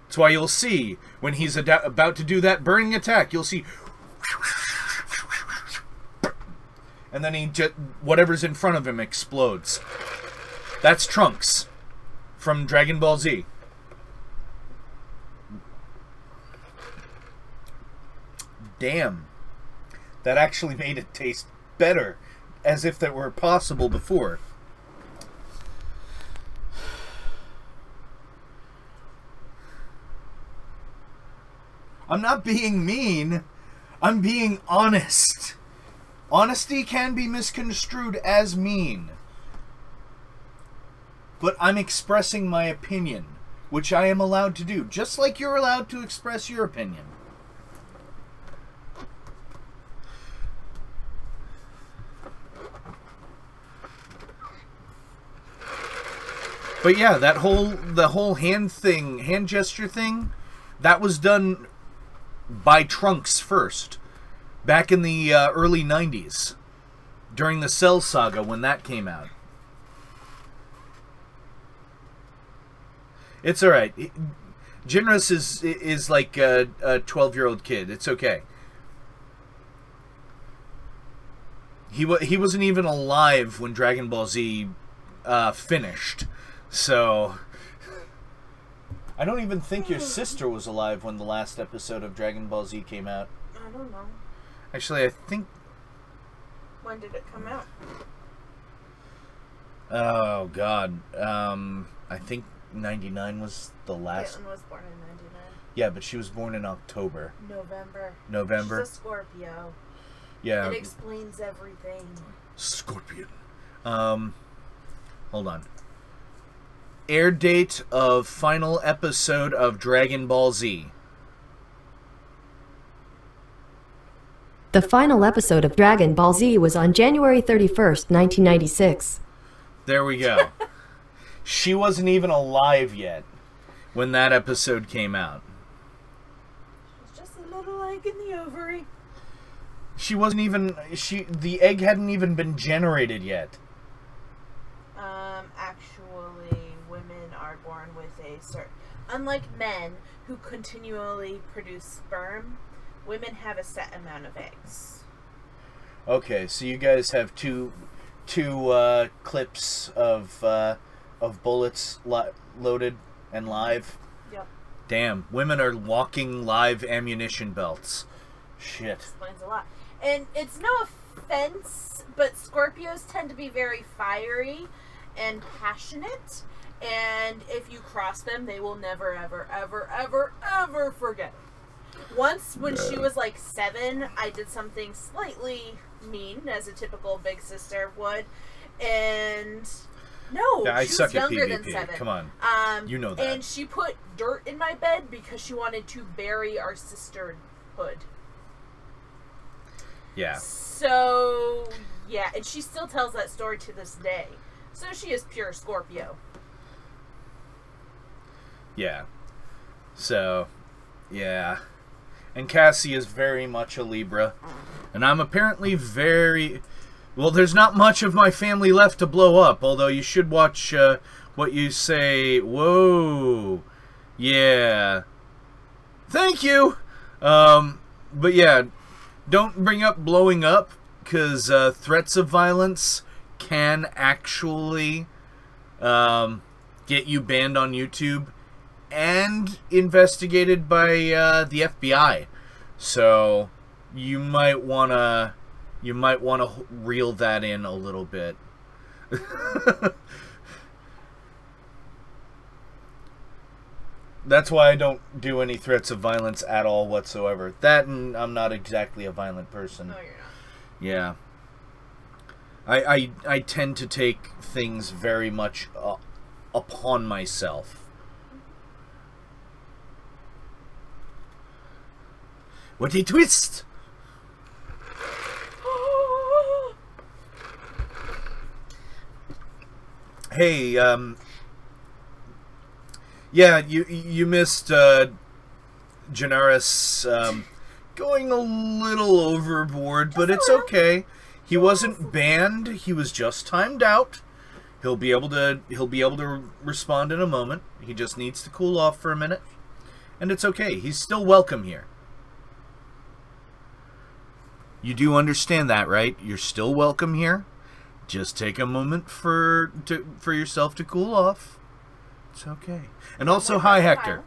That's why you'll see, when he's about to do that burning attack, you'll see... And then he just, whatever's in front of him explodes. That's Trunks from Dragon Ball Z. Damn. That actually made it taste better, as if that were possible before. I'm not being mean. I'm being honest. Honesty can be misconstrued as mean. But I'm expressing my opinion, which I am allowed to do, just like you're allowed to express your opinion. But yeah, the whole hand gesture thing, that was done by Trunks first. Back in the early 90s, during the Cell Saga, when that came out. It's alright. Jinrus is like a 12-year-old kid. It's okay. He wasn't even alive when Dragon Ball Z finished. So... I don't even think your sister was alive when the last episode of Dragon Ball Z came out. I don't know. Actually, I think... When did it come out? Oh, God. I think 99 was the last... Caitlin was born in 99. Yeah, but she was born in October. November. She's a Scorpio. Yeah. It explains everything. Scorpion. Hold on. Air date of final episode of Dragon Ball Z. The final episode of Dragon Ball Z was on January 31st, 1996. There we go. She wasn't even alive yet when that episode came out. She's just a little egg in the ovary. She wasn't even... the egg hadn't even been generated yet. Actually, women are born with a certain... Unlike men, who continually produce sperm, women have a set amount of eggs. Okay, so you guys have two clips of bullets loaded and live. Yep. Damn, women are walking live ammunition belts. Shit. Explains a lot. And it's no offense, but Scorpios tend to be very fiery and passionate. And if you cross them, they will never, ever, ever, ever, ever forget it. Once, when she was like 7, I did something slightly mean, as a typical big sister would. And no, yeah, she was younger than 7. Come on, you know that. And she put dirt in my bed because she wanted to bury our sisterhood. Yeah. So, yeah, and she still tells that story to this day. So she is pure Scorpio. Yeah. So, yeah. And Cassie is very much a Libra. And I'm apparently very... Well, there's not much of my family left to blow up, although you should watch What You Say. Whoa. Yeah. Thank you! But yeah, don't bring up blowing up, because threats of violence can actually get you banned on YouTube and investigated by the FBI. So you might wanna reel that in a little bit. That's why I don't do any threats of violence at all whatsoever. That, and I'm not exactly a violent person. No, you're not. Yeah. I tend to take things very much upon myself. What a twist! Hey, yeah, you missed Janaris going a little overboard, but it's okay. He wasn't banned. He was just timed out. He'll be able to respond in a moment. He just needs to cool off for a minute, and it's okay. He's still welcome here. You do understand that, right? You're still welcome here. Just take a moment for yourself to cool off. It's okay. And also, hi, Hector.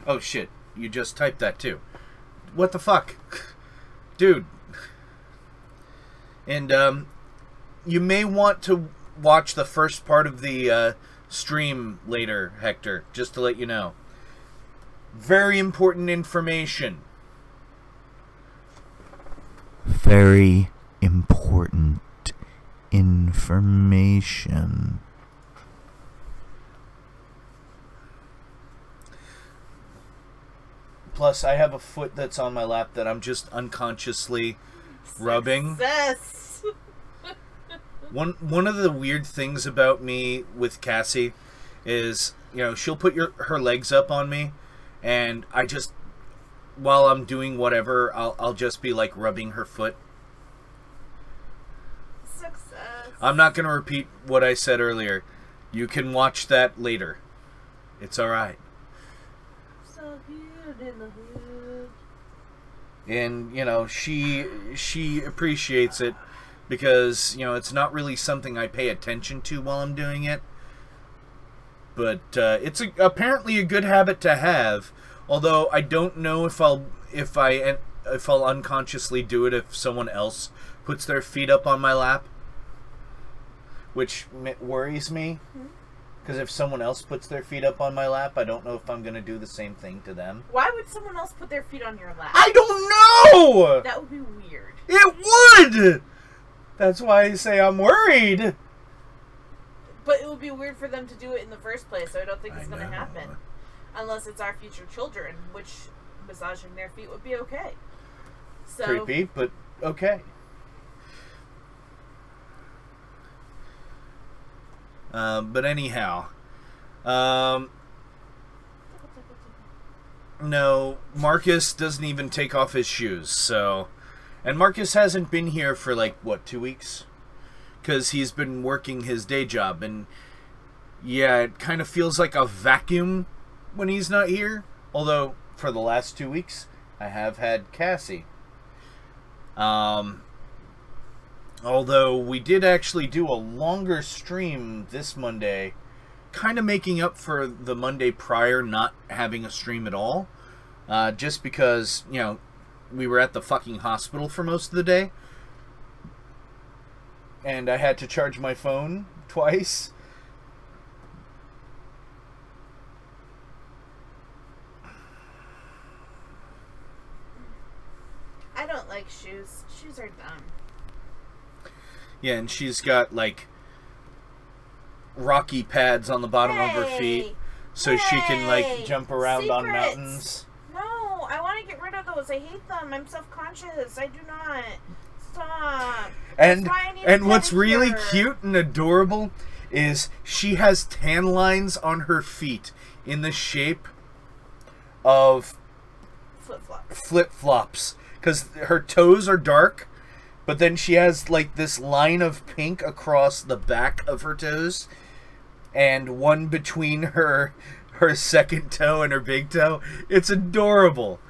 Oh, shit. You just typed that, too. What the fuck? Dude. And, you may want to watch the first part of the stream later, Hector, just to let you know. Very important information. Very important information. Plus, I have a foot that's on my lap that I'm just unconsciously rubbing. Success. One of the weird things about me with Cassie is, you know, she'll put her legs up on me, and I just, while I'm doing whatever, I'll just be like rubbing her foot. Success. I'm not going to repeat what I said earlier. You can watch that later. It's alright. So good in the hood. And, you know, she appreciates it because, you know, it's not really something I pay attention to while I'm doing it. But it's apparently a good habit to have. Although I don't know if I'll unconsciously do it if someone else puts their feet up on my lap, which worries me. Because if someone else puts their feet up on my lap, I don't know if I'm going to do the same thing to them. Why would someone else put their feet on your lap? I don't know! That would be weird. It would! That's why I say I'm worried. But it would be weird for them to do it in the first place, so I don't think it's going to happen. Unless it's our future children, which massaging their feet would be okay. So, creepy, but okay. But anyhow, no, Marcus doesn't even take off his shoes, so, and Marcus hasn't been here for like, what, 2 weeks? Because he's been working his day job, and yeah, it kind of feels like a vacuum when he's not here. Although, for the last 2 weeks, I have had Cassie. Although we did actually do a longer stream this Monday, kind of making up for the Monday prior not having a stream at all. Just because, you know, we were at the fucking hospital for most of the day. And I had to charge my phone twice. I don't like shoes. Shoes are dumb. Yeah, and she's got, like, rocky pads on the bottom of her feet, so she can, like, jump around on mountains. No, I want to get rid of those. I hate them. I'm self-conscious. I do not. Stop. And what's really cute and adorable is she has tan lines on her feet in the shape of flip-flops. Because her toes are dark, but then she has like this line of pink across the back of her toes, and one between her second toe and her big toe. It's adorable.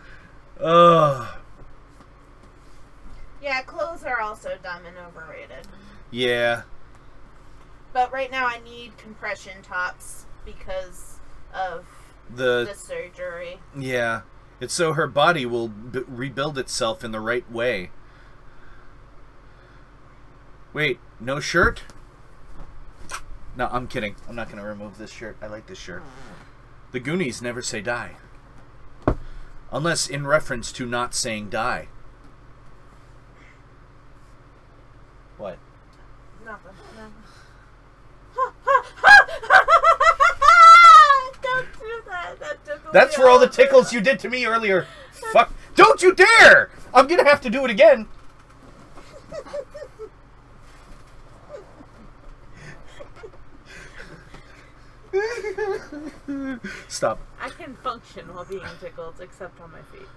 Ugh. Yeah, clothes are also dumb and overrated. Yeah. But right now I need compression tops because of the surgery. Yeah. It's so her body will rebuild itself in the right way. Wait, no shirt? No, I'm kidding. I'm not going to remove this shirt. I like this shirt. The Goonies never say die. Unless in reference to not saying die. What? That's for all the tickles you did to me earlier. Fuck. Don't you dare! I'm gonna have to do it again. Stop. I can function while being tickled, except on my feet.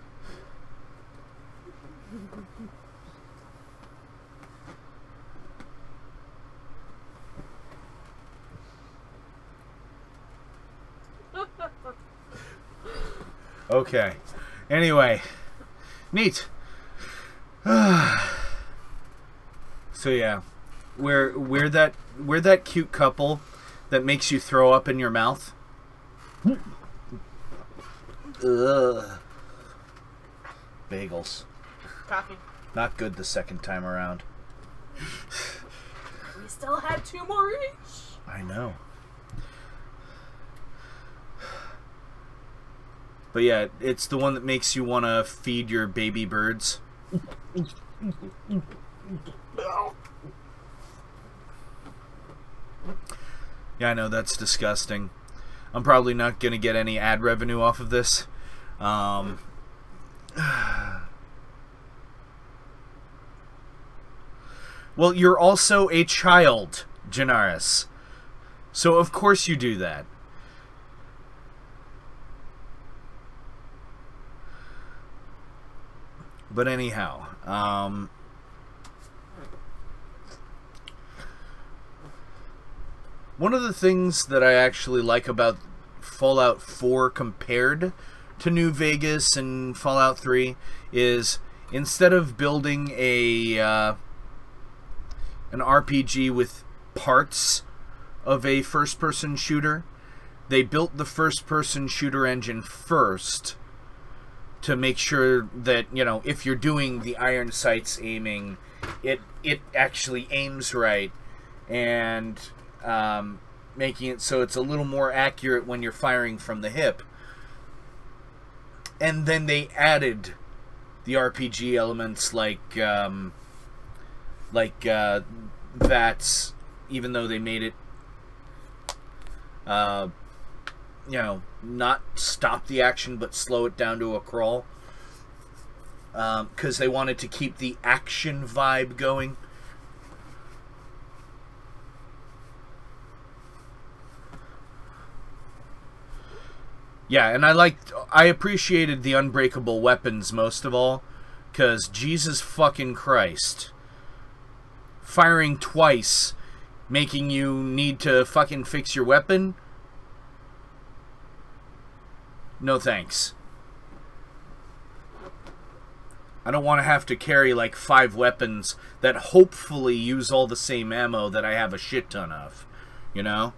Okay. Anyway. Neat. So yeah. We're that cute couple that makes you throw up in your mouth. Ugh. Bagels. Coffee. Not good the second time around. We still had 2 more each. I know. But yeah, it's the one that makes you want to feed your baby birds. Yeah, I know, that's disgusting. I'm probably not going to get any ad revenue off of this. Well, you're also a child, Janaris. So of course you do that. But anyhow, one of the things that I actually like about Fallout 4 compared to New Vegas and Fallout 3 is instead of building an RPG with parts of a first-person shooter, they built the first-person shooter engine first to make sure that, you know, if you're doing the iron sights aiming, it actually aims right, and making it so it's a little more accurate when you're firing from the hip. And then they added the RPG elements like VATS, even though they made it you know, not stop the action but slow it down to a crawl, because they wanted to keep the action vibe going. Yeah, and I appreciated the unbreakable weapons most of all, because Jesus fucking Christ, firing twice, making you need to fucking fix your weapon? No thanks. I don't want to have to carry like 5 weapons that hopefully use all the same ammo that I have a shit ton of, you know?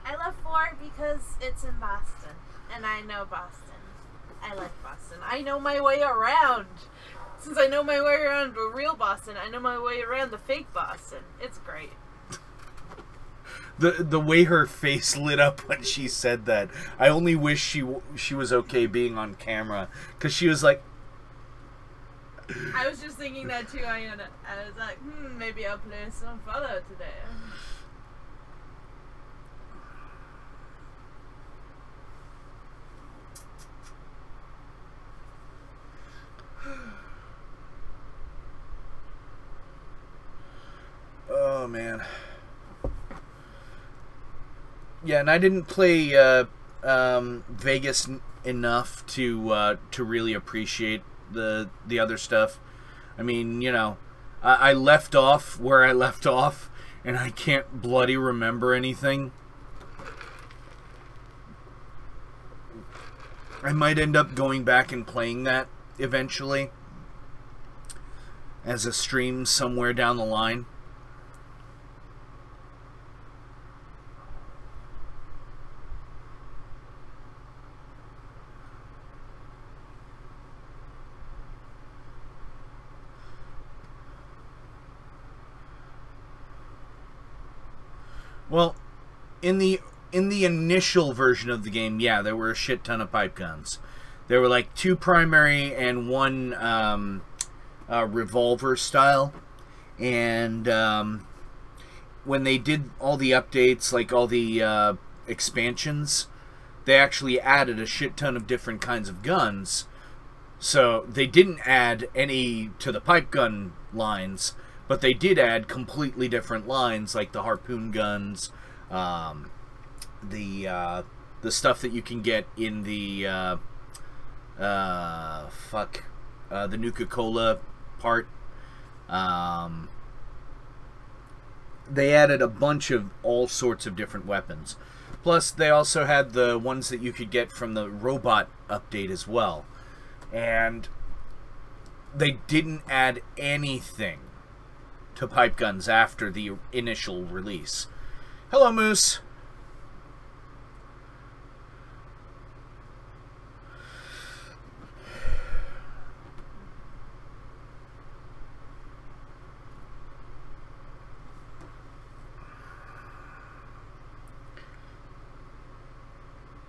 I love 4 because it's in Boston, and I know Boston. I like Boston. I know my way around. Since I know my way around the real Boston, I know my way around the fake Boston. It's great. The way her face lit up when she said that, I only wish she was okay being on camera, because she was like... I was just thinking that too. I was like, maybe I'll play some Fallout today. Oh man. Yeah, and I didn't play Vegas enough to really appreciate the other stuff. I mean, you know, I left off where I left off, and I can't bloody remember anything. I might end up going back and playing that eventually as a stream somewhere down the line. Well, in the initial version of the game, yeah, there were a shit ton of pipe guns. There were like 2 primary and 1 revolver style. And when they did all the updates, like all the expansions, they actually added a shit ton of different kinds of guns. So they didn't add any to the pipe gun lines, but they did add completely different lines, like the harpoon guns, the stuff that you can get in the the Nuka-Cola part. They added a bunch of all sorts of different weapons. Plus, they also had the ones that you could get from the robot update as well. And they didn't add anything to pipe guns after the initial release. Hello, Moose.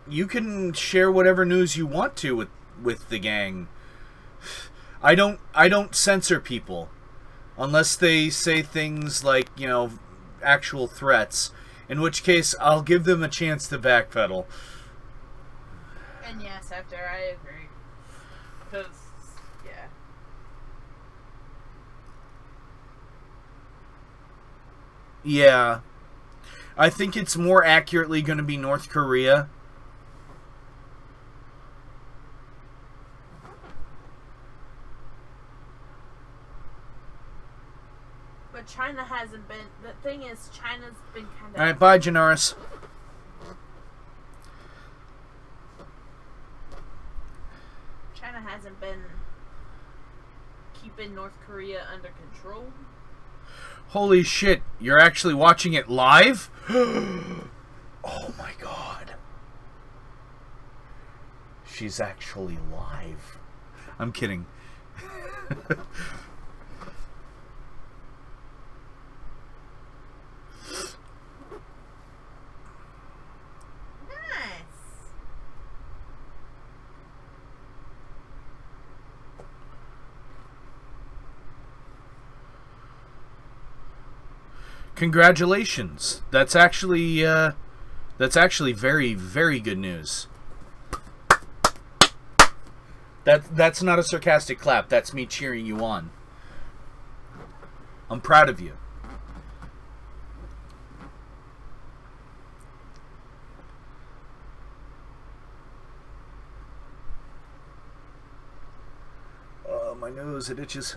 You can share whatever news you want to with the gang. I don't censor people unless they say things like, you know, actual threats, in which case I'll give them a chance to backpedal. And yes, after I agree. Because, yeah. Yeah. I think it's more accurately going to be North Korea. But China hasn't been... The thing is, China's been kind of... Alright, bye, Janaris. China hasn't been keeping North Korea under control. Holy shit, you're actually watching it live? Oh my god. She's actually live. I'm kidding. Congratulations. That's actually very, very good news. That's not a sarcastic clap. That's me cheering you on. I'm proud of you. Oh, my nose, it itches.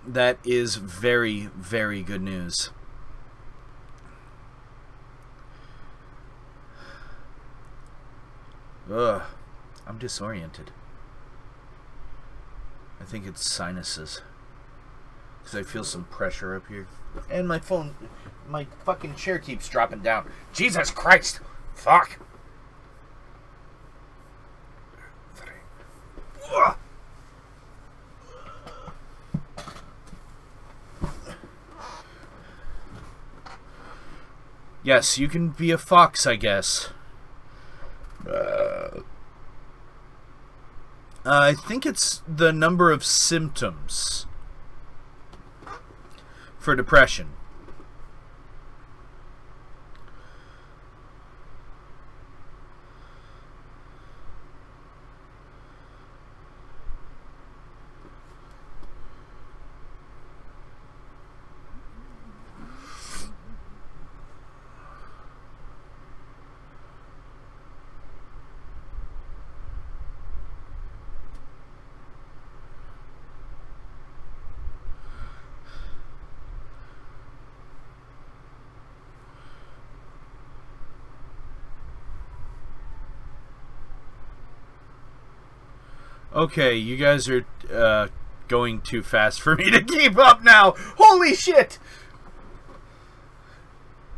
That is very, very good news. Ugh, I'm disoriented. I think it's sinuses. Because I feel some pressure up here. And my phone, my fucking chair keeps dropping down. Jesus Christ! Fuck! Yes, you can be a fox, I guess. I think it's the number of symptoms for depression. Okay, you guys are going too fast for me to keep up now. Holy shit!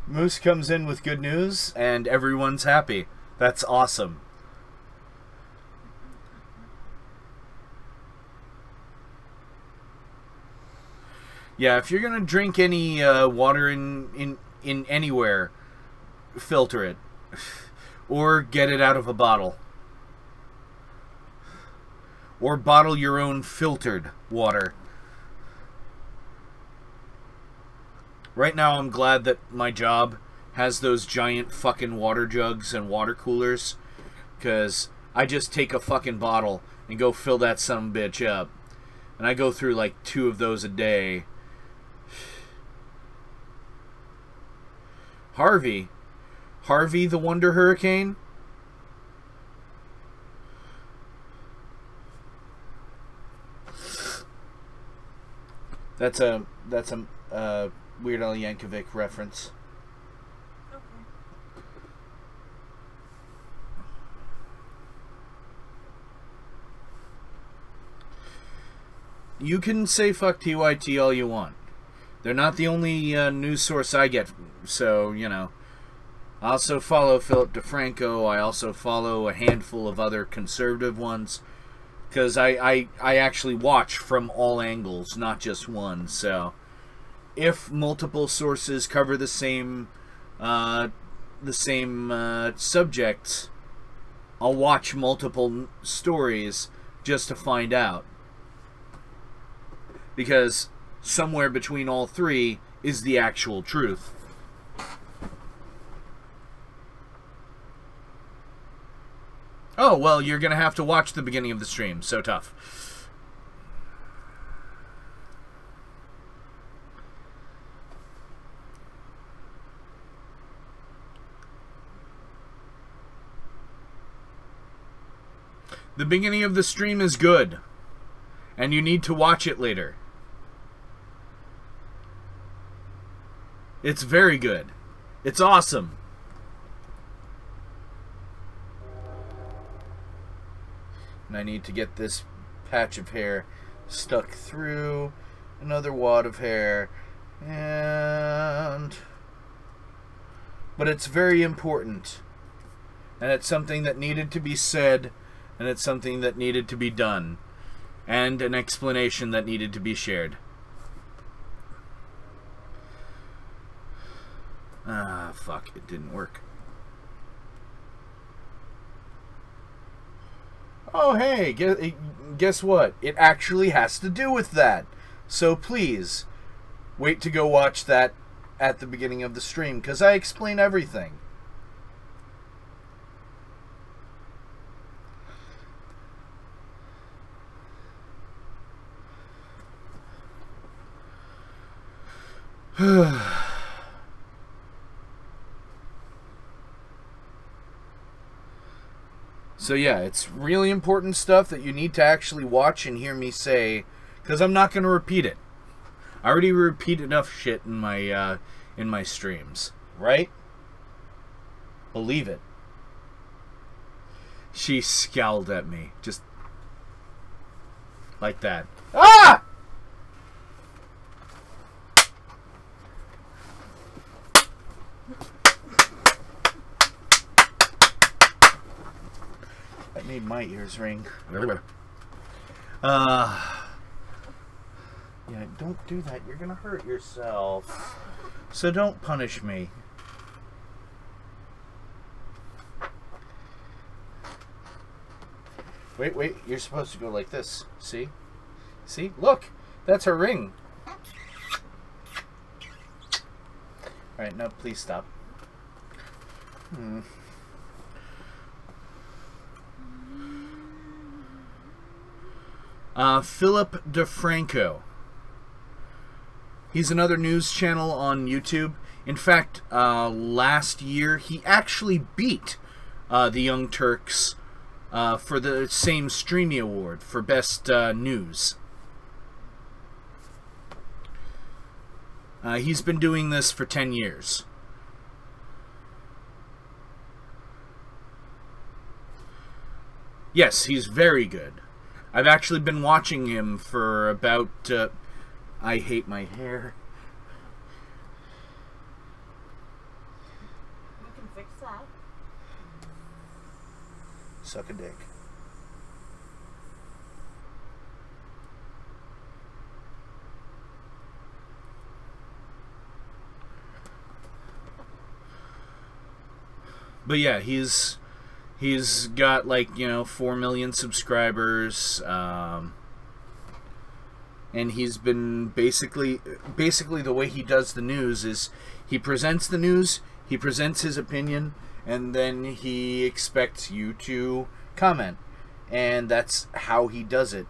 Moose comes in with good news, and everyone's happy. That's awesome. Yeah, if you're gonna drink any water in anywhere, filter it. or get it out of a bottle. Or bottle your own filtered water. Right now I'm glad that my job has those giant fucking water jugs and water coolers, because I just take a fucking bottle and go fill that sumbitch up. And I go through like 2 of those a day. Harvey the Wonder Hurricane? That's a Weird Al Yankovic reference. Okay. You can say fuck TYT all you want. They're not the only news source I get, so, you know. I also follow Philip DeFranco. I also follow a handful of other conservative ones, because I actually watch from all angles, not just one. So if multiple sources cover the same subjects, I'll watch multiple stories just to find out, because somewhere between all 3 is the actual truth. Oh, well, you're going to have to watch the beginning of the stream. So tough. The beginning of the stream is good, and you need to watch it later. It's very good. It's awesome. And I need to get this patch of hair stuck through another wad of hair. But it's very important. And it's something that needed to be said. And it's something that needed to be done. And an explanation that needed to be shared. Ah, fuck. It didn't work. Oh, hey, guess what? It actually has to do with that. So please, wait to go watch that at the beginning of the stream, because I explain everything. So yeah, it's really important stuff that you need to actually watch and hear me say, because I'm not going to repeat it. I already repeat enough shit in my streams, right? Believe it. She scowled at me, just like that. Ah! That made my ears ring. Yeah, don't do that. You're gonna hurt yourself. So don't punish me. Wait. You're supposed to go like this. See? See? Look! That's her ring. Alright, no, please stop. Philip DeFranco. He's another news channel on YouTube. In fact, last year he actually beat the Young Turks for the same Streamy Award for Best News. He's been doing this for 10 years. Yes, he's very good. I've actually been watching him for about... I hate my hair. You can fix that. Suck a dick. But yeah, he's He's got, like, 4 million subscribers, and he's been basically the way he does the news is he presents the news, he presents his opinion, and then he expects you to comment. And that's how he does it.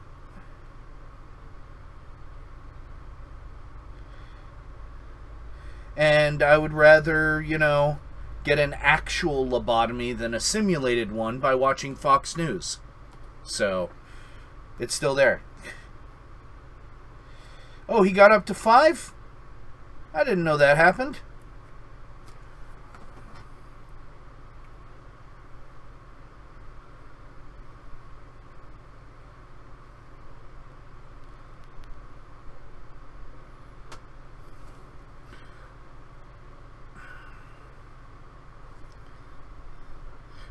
And I would rather, get an actual lobotomy than a simulated one by watching Fox News. So, it's still there. Oh, he got up to 5? I didn't know that happened.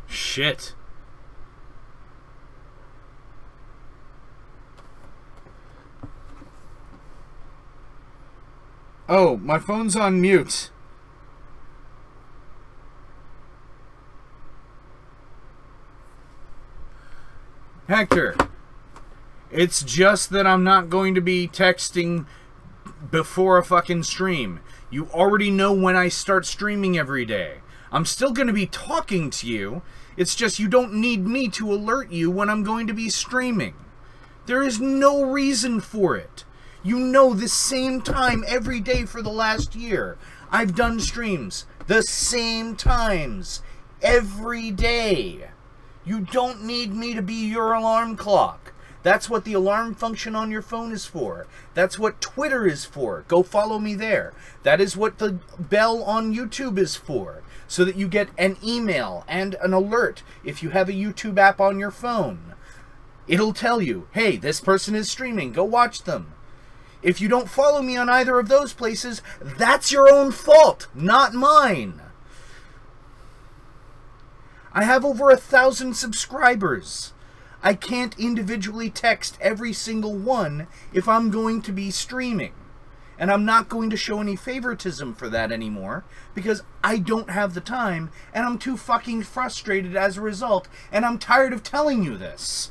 Shit. Oh, my phone's on mute. Hector, it's just that I'm not going to be texting before a fucking stream. You already know when I start streaming every day. I'm still going to be talking to you. It's just you don't need me to alert you when I'm going to be streaming. There is no reason for it. You know, the same time every day for the last year, I've done streams the same times every day. You don't need me to be your alarm clock. That's what the alarm function on your phone is for. That's what Twitter is for. Go follow me there. That is what the bell on YouTube is for. So that you get an email and an alert if you have a YouTube app on your phone. It'll tell you, hey, this person is streaming. Go watch them. If you don't follow me on either of those places, that's your own fault, not mine. I have over 1,000 subscribers. I can't individually text every single one if I'm going to be streaming. And I'm not going to show any favoritism for that anymore because I don't have the time and I'm too fucking frustrated as a result, and I'm tired of telling you this.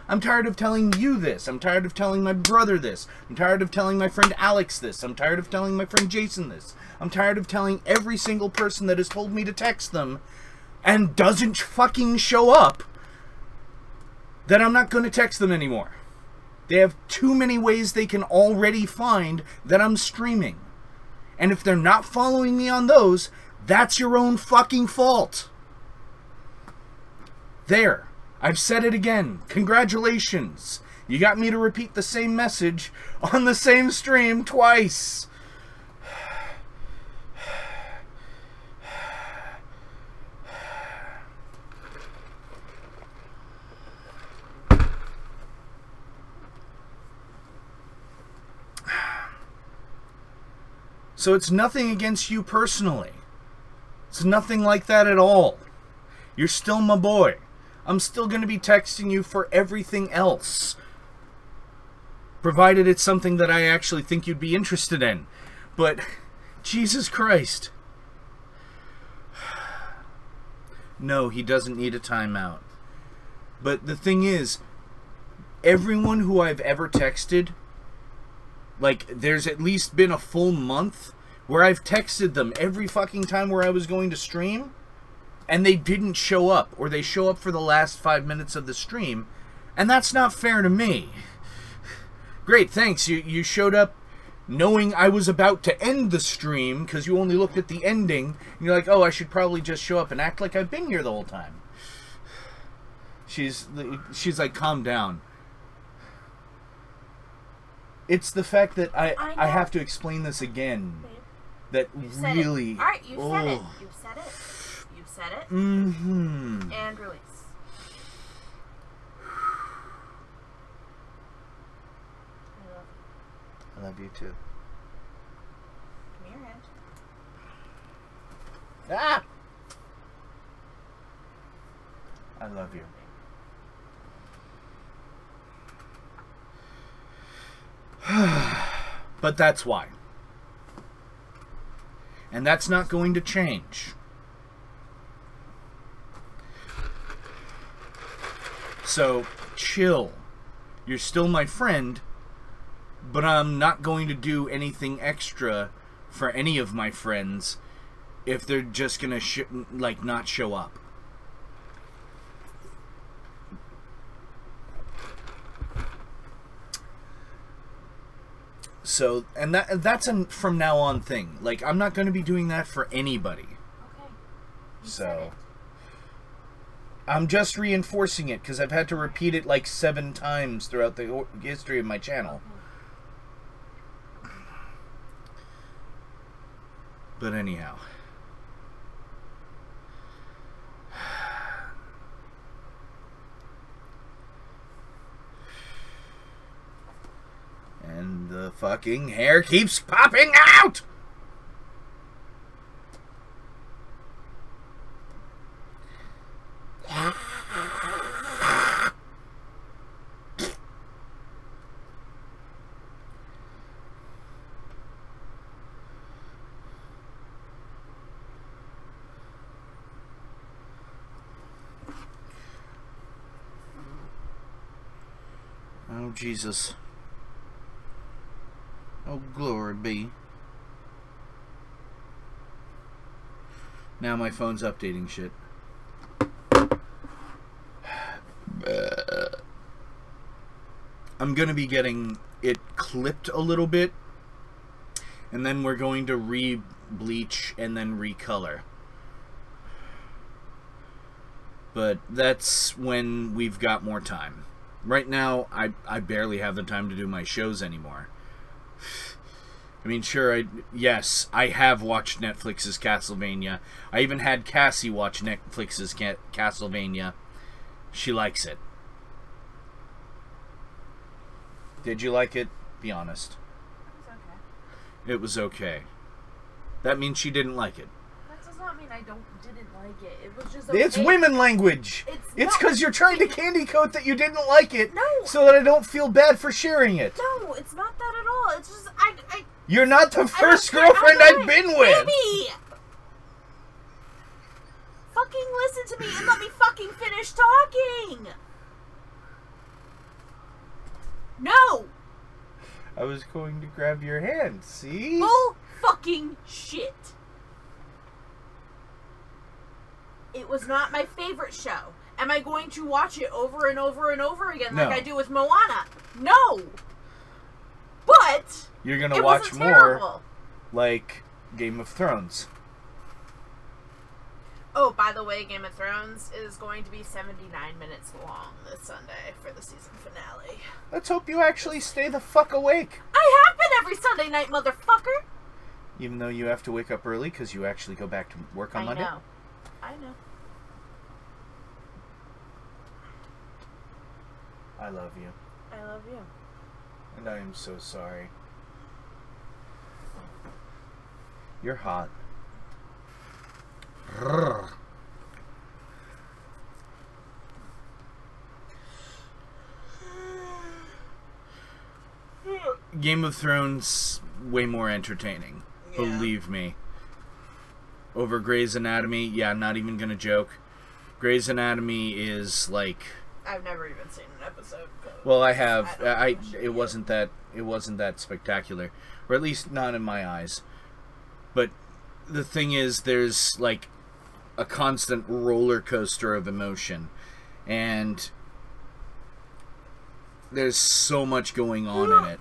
I'm tired of telling you this. I'm tired of telling my brother this. I'm tired of telling my friend Alex this. I'm tired of telling my friend Jason this. I'm tired of telling every single person that has told me to text them and doesn't fucking show up that I'm not going to text them anymore. They have too many ways they can already find that I'm streaming. And if they're not following me on those, that's your own fucking fault. There. I've said it again. Congratulations. You got me to repeat the same message on the same stream twice. So it's nothing against you personally. It's nothing like that at all. You're still my boy. I'm still going to be texting you for everything else. Provided it's something that I actually think you'd be interested in. But, Jesus Christ. No, he doesn't need a timeout. But the thing is, everyone who I've ever texted, like, there's at least been a full month where I've texted them every fucking time where I was going to stream, and they didn't show up, or they show up for the last 5 minutes of the stream, and that's not fair to me. Great, thanks. You showed up knowing I was about to end the stream, because you only looked at the ending, and you're like, oh, I should probably just show up and act like I've been here the whole time. She's like, calm down. It's the fact that I have to explain this again. Babe, that really... All right, you said it. You said it. You said it. Mm-hmm. And release. I love you too. Give me your hand. Ah! I love you. But that's why. And that's not going to change. So, chill. You're still my friend, but I'm not going to do anything extra for any of my friends if they're just gonna not show up. So, and that's a from now on thing. Like, I'm not going to be doing that for anybody. Okay. So, I'm just reinforcing it because I've had to repeat it like 7 times throughout the history of my channel. Okay. But anyhow. And the fucking hair keeps popping out! Oh, Jesus. Oh, glory be. Now my phone's updating shit. I'm gonna be getting it clipped a little bit, and then we're going to re-bleach and then recolor. But that's when we've got more time. Right now, I barely have the time to do my shows anymore. I mean, sure, yes, I have watched Netflix's Castlevania. I even had Cassie watch Netflix's Castlevania. She likes it. Did you like it? Be honest. It was okay. It was okay. That means she didn't like it. That does not mean I didn't like it. It was just okay. It's women language. It's because you're trying to candy coat that you didn't like it. No. So that I don't feel bad for sharing it. No, it's not that at all. It's just You're not the first girlfriend I've been with. Baby! Fucking listen to me and let me fucking finish talking. No. I was going to grab your hand. See? Bull fucking shit. It was not my favorite show. Am I going to watch it over and over and over again like I do with Moana? No. But you're gonna watch more terrible. Like Game of Thrones. Oh, by the way, Game of Thrones is going to be 79 minutes long this Sunday for the season finale. Let's hope you actually stay the fuck awake. I have been every Sunday night, motherfucker. Even though you have to wake up early because you actually go back to work on Monday. I know. I love you. I love you. And I am so sorry. You're hot. Game of Thrones, way more entertaining. Yeah. Believe me. Over Grey's Anatomy, yeah, not even gonna joke. Grey's Anatomy is like... I've never even seen an episode. Well, I have. It wasn't that spectacular, or at least not in my eyes. But the thing is, there's like a constant roller coaster of emotion, and there's so much going on in it,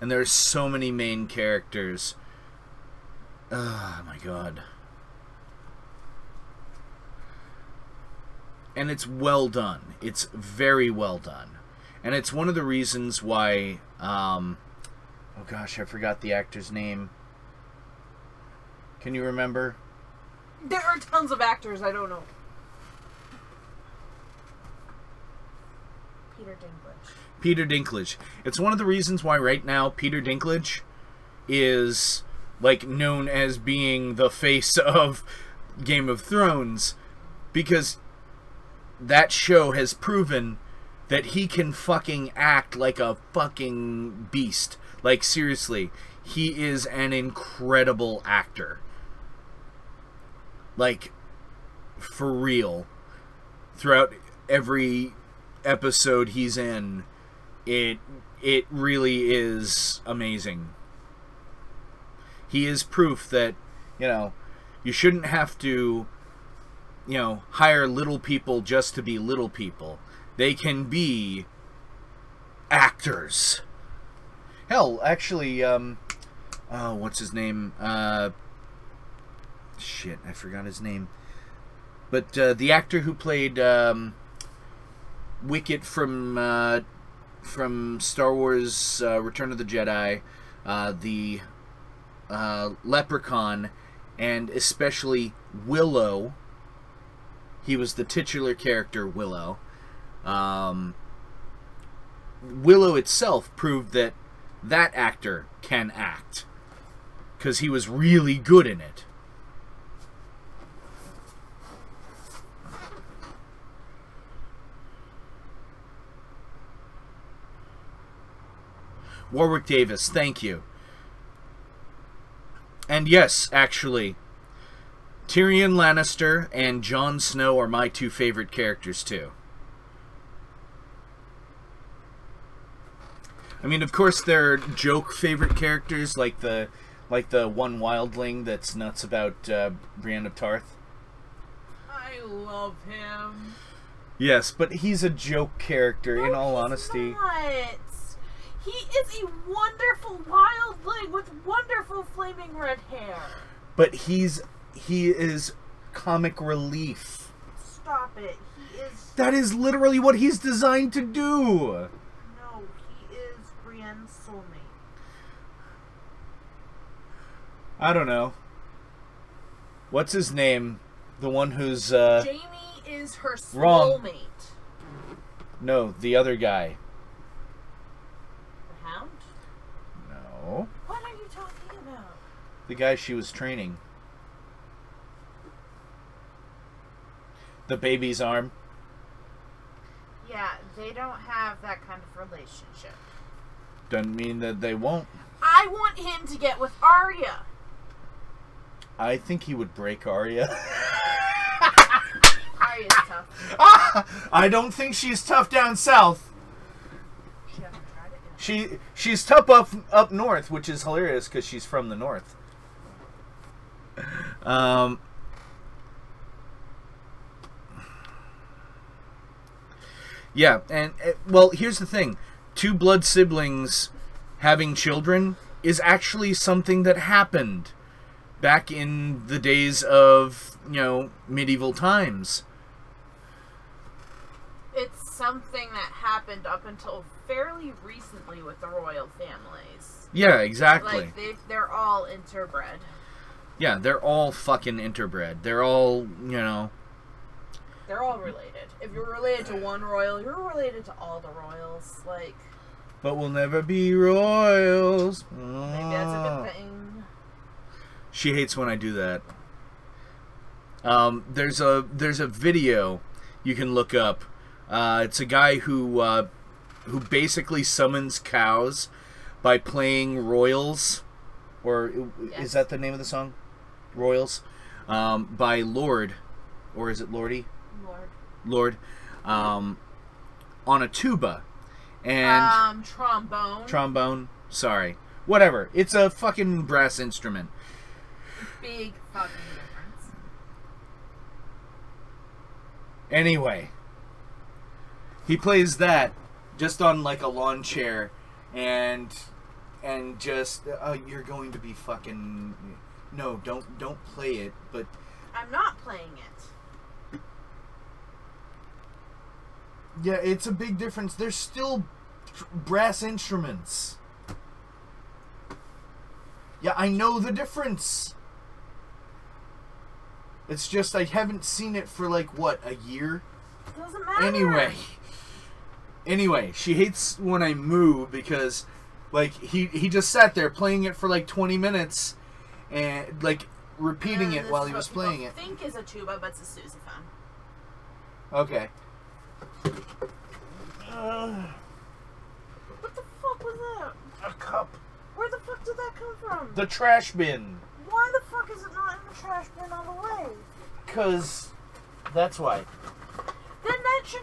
and there's so many main characters. Oh my god. And it's well done. It's very well done. And it's one of the reasons why, oh gosh, I forgot the actor's name. Can you remember? There are tons of actors I don't know. Peter Dinklage. It's one of the reasons why right now Peter Dinklage is like known as being the face of Game of Thrones, because that show has proven that he can fucking act like a fucking beast. Like, seriously, he is an incredible actor. Like, for real. Throughout every episode he's in, it really is amazing. He is proof that, you shouldn't have to, hire little people just to be little people. They can be actors. Hell, actually, what's his name? Shit, I forgot his name. But the actor who played Wicket from Star Wars Return of the Jedi, the Leprechaun, and especially Willow. He was the titular character, Willow. Willow itself proved that actor can act, because he was really good in it. Warwick Davis, thank you. And yes, actually, Tyrion Lannister and Jon Snow are my two favorite characters too. I mean, of course, there are joke favorite characters like the one wildling that's nuts about Brienne of Tarth. I love him. Yes, but he's a joke character. No, in all honesty. Not. He is a wonderful wildling with wonderful flaming red hair. But he is comic relief. Stop it. He is... That is literally what he's designed to do. No, he is Brienne's soulmate. I don't know. What's his name? The one who's Jamie is her soulmate. Wrong. No, the other guy. The Hound? No. What are you talking about? The guy she was training. The baby's arm. Yeah, they don't have that kind of relationship. Doesn't mean that they won't. I want him to get with Arya. I think he would break Arya. Arya's tough. I don't think she's tough down south. She hasn't tried it yet. She's tough up north, which is hilarious because she's from the north. Yeah, and well, here's the thing: two blood siblings having children is actually something that happened back in the days of, medieval times. It's something that happened up until fairly recently with the royal families. Yeah, exactly. Like, they're all interbred. Yeah, they're all fucking interbred. They're all, They're all related. If you're related to one royal, you're related to all the royals. Like... But we'll never be royals. Maybe that's a good thing. She hates when I do that. There's a video you can look up. It's a guy who basically summons cows by playing Royals, or Yes. Is that the name of the song? Royals, by Lord, or is it Lordy? Lord, on a tuba, and trombone. Sorry, whatever. It's a fucking brass instrument. Big fucking difference. Anyway, he plays that just on like a lawn chair, and just you're going to be fucking no, don't play it. But I'm not playing it. yeah, it's a big difference. There's still brass instruments. Yeah, I know the difference. It's just I haven't seen it for like, what, a year? Doesn't matter. Anyway, she hates when I moo because, like, he just sat there playing it for like 20 minutes and, like, repeating it while he was playing it. I think is a tuba, but it's a sousaphone. Okay. What the fuck was that? A cup. Where the fuck did that come from? The trash bin. Why the fuck is it not in the trash bin on the way? 'Cause that's why. Then that should...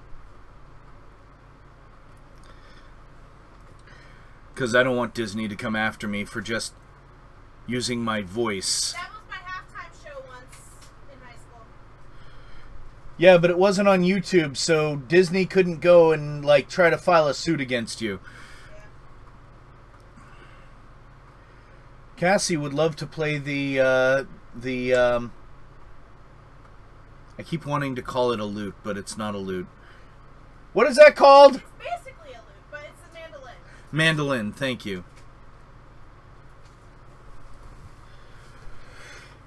Because I don't want Disney to come after me for just using my voice. That was my halftime show once in high school. Yeah, but it wasn't on YouTube, so Disney couldn't go and, like, try to file a suit against you. Yeah. Cassie would love to play I keep wanting to call it a lute, but it's not a lute. What is that called? It's basically a lute, but it's a mandolin. Mandolin, thank you.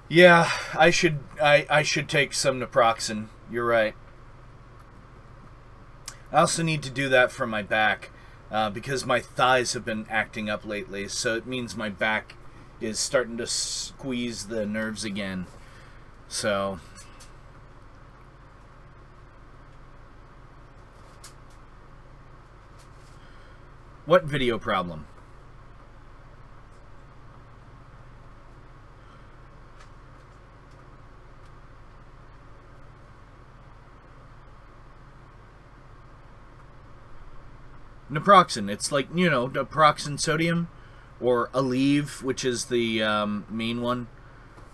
Yeah, I should take some naproxen. You're right. I also need to do that for my back because my thighs have been acting up lately, so it means my back is starting to squeeze the nerves again. So what video problem? Naproxen. It's like, you know, naproxen sodium or Aleve, which is the main one.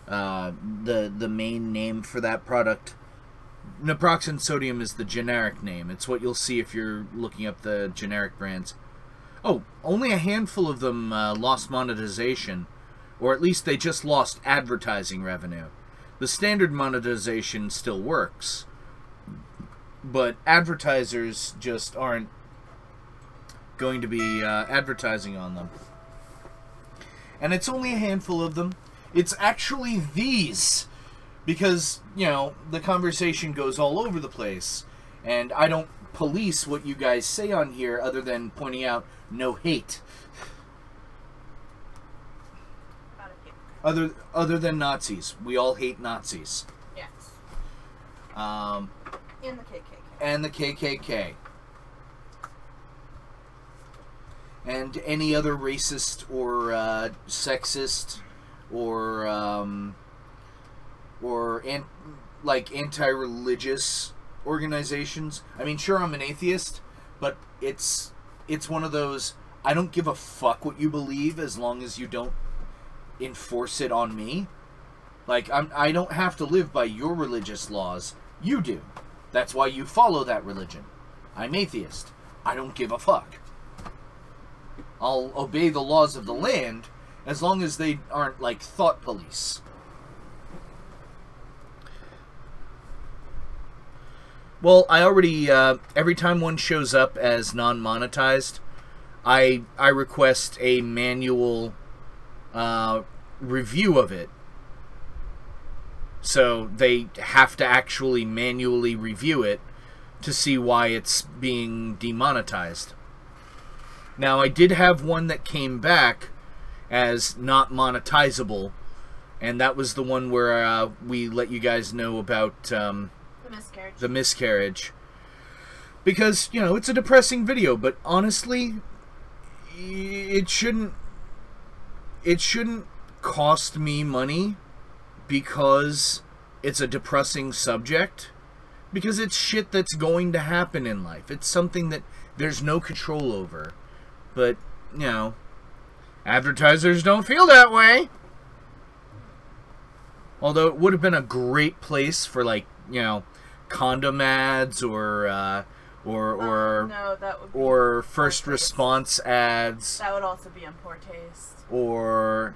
The main name for that product. Naproxen sodium is the generic name. It's what you'll see if you're looking up the generic brands. Oh, only a handful of them lost monetization, or at least they just lost advertising revenue. The standard monetization still works, but advertisers just aren't going to be advertising on them. And it's only a handful of them. It's actually these, because, you know, the conversation goes all over the place, and I don't police what you guys say on here other than pointing out no hate. Other than Nazis. We all hate Nazis. Yes. And the KKK. And the KKK. And any other racist or sexist or anti-religious organizations. I mean, sure, I'm an atheist, but it's one of those, I don't give a fuck what you believe as long as you don't enforce it on me. Like, I don't have to live by your religious laws. You do. That's why you follow that religion. I'm atheist. I don't give a fuck. I'll obey the laws of the land as long as they aren't like thought police. Well, I already, every time one shows up as non-monetized, I request a manual review of it. So they have to actually manually review it to see why it's being demonetized. Now, I did have one that came back as not monetizable, and that was the one where we let you guys know about the miscarriage. Because, you know, it's a depressing video, but honestly, it shouldn't cost me money because it's a depressing subject, because it's shit that's going to happen in life. It's something that there's no control over. But, you know, advertisers don't feel that way. Although it would have been a great place for, like, you know, condom ads or first response ads. That would also be in poor taste. Or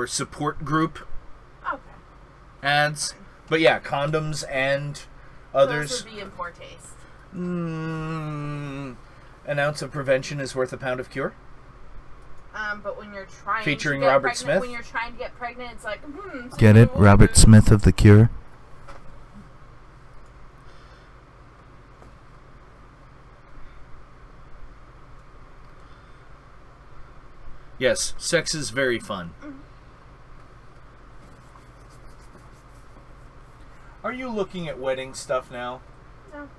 support group ads. But yeah, condoms and others. Those would be in poor taste. An ounce of prevention is worth a pound of cure. But when you're trying featuring to get Robert pregnant, Smith. when you're trying to get pregnant, it's like, Get it? Robert Smith of The Cure? Yes, sex is very fun. Are you looking at wedding stuff now? No.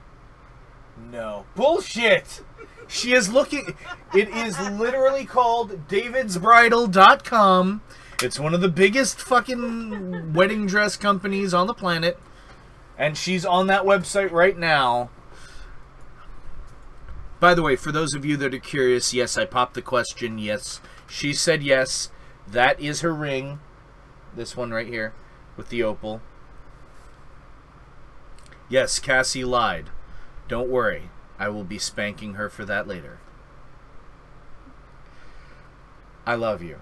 No. Bullshit! She is looking... It is literally called davidsbridal.com. It's one of the biggest fucking wedding dress companies on the planet. And she's on that website right now. By the way, for those of you that are curious, yes, I popped the question. Yes, she said yes. That is her ring. This one right here with the opal. Yes, Cassie lied. Don't worry. I will be spanking her for that later. I love you.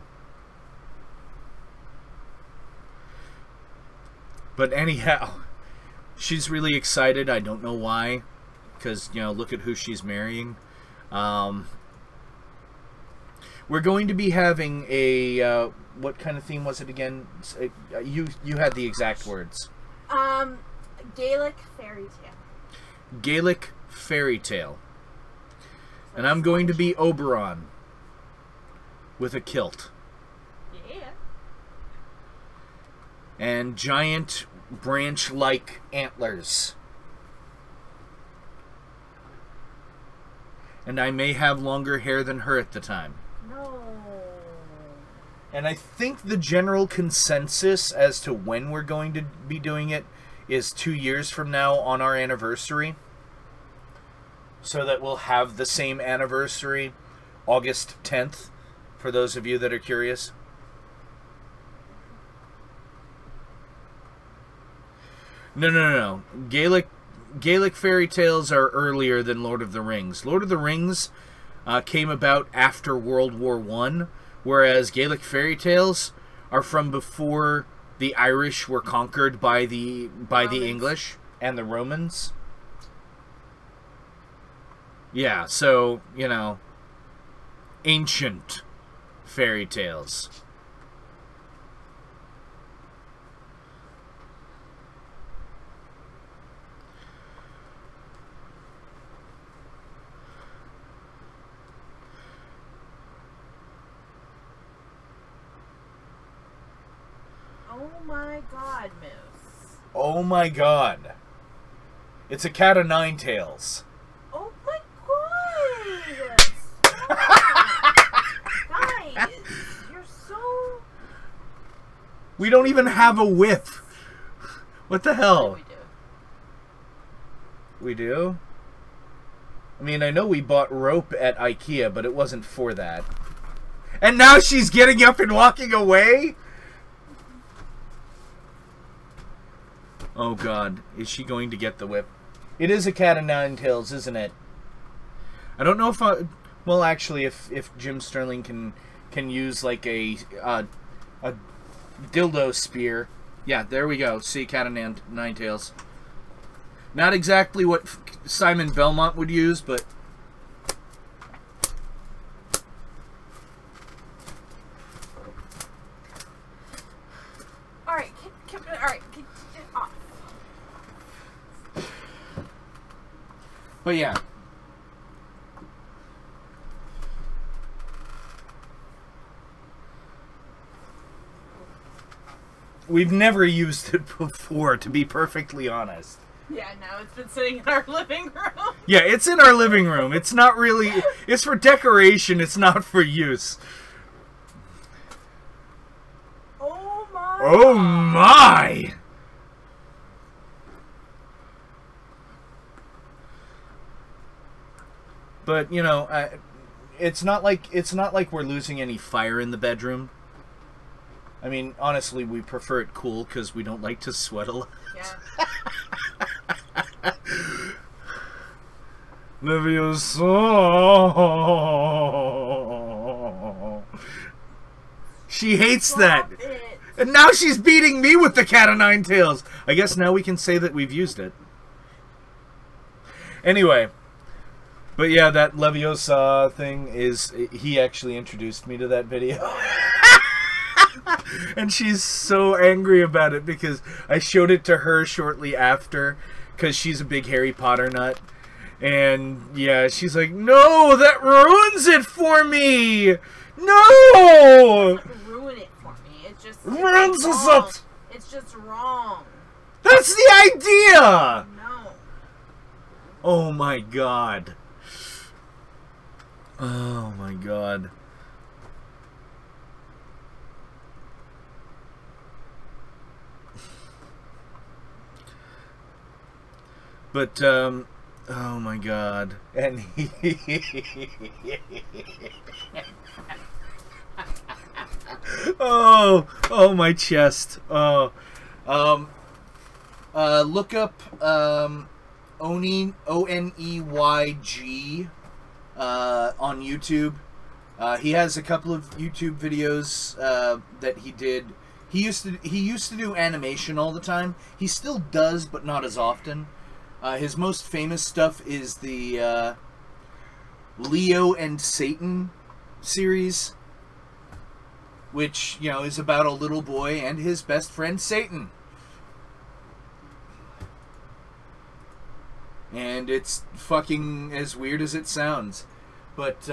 But anyhow, she's really excited. I don't know why. Because, you know, look at who she's marrying. We're going to be having a... what kind of theme was it again? You had the exact words. Gaelic fairy tale. Gaelic fairy tale. And I'm going to be Oberon. With a kilt. Yeah. And giant branch-like antlers. And I may have longer hair than her at the time. No. And I think the general consensus as to when we're going to be doing it is 2 years from now on our anniversary. So that we'll have the same anniversary, August 10th, for those of you that are curious. No. Gaelic fairy tales are earlier than Lord of the Rings. Lord of the Rings came about after World War I, whereas Gaelic fairy tales are from before the Irish were conquered by the English and the Romans. Yeah, so, you know, ancient fairy tales. Oh my god, Moose. Oh my god. It's a cat of nine tails. Oh my god! Guys, you're so... We don't even have a whip. What the hell? We do. We do? I mean, I know we bought rope at IKEA, but it wasn't for that. And now she's getting up and walking away? Oh god, is she going to get the whip? It is a cat of nine tails, isn't it? I don't know if I... Well, actually, if Jim Sterling can use like a dildo spear. Yeah, there we go. See, cat of nine tails. Not exactly what Simon Belmont would use, but... Alright, alright, off. But yeah. We've never used it before, to be perfectly honest. Yeah, no, it's been sitting in our living room. Yeah, it's in our living room. It's not really... It's for decoration. It's not for use. Oh my... Oh my! But, you know, it's not like we're losing any fire in the bedroom. I mean, honestly, we prefer it cool because we don't like to sweat a lot. Yeah. Levioso. She hates Stop that. it. And now she's beating me with the cat of nine tails. I guess now we can say that we've used it. Anyway. But yeah, that Leviosa thing is... He actually introduced me to that video. And she's so angry about it because I showed it to her shortly after because she's a big Harry Potter nut. And yeah, she's like, no, that ruins it for me. No! Ruin it for me. It's just... Ruins it's us wrong. up. It's just wrong. That's the idea! No. Oh my god. Oh my god. But, Oh my god. And oh my chest. Oh. Look up Oneyg on YouTube. He has a couple of YouTube videos that he did. He used to do animation all the time. He still does, but not as often. His most famous stuff is the Leo and Satan series, which, you know, is about a little boy and his best friend Satan. And it's fucking as weird as it sounds. But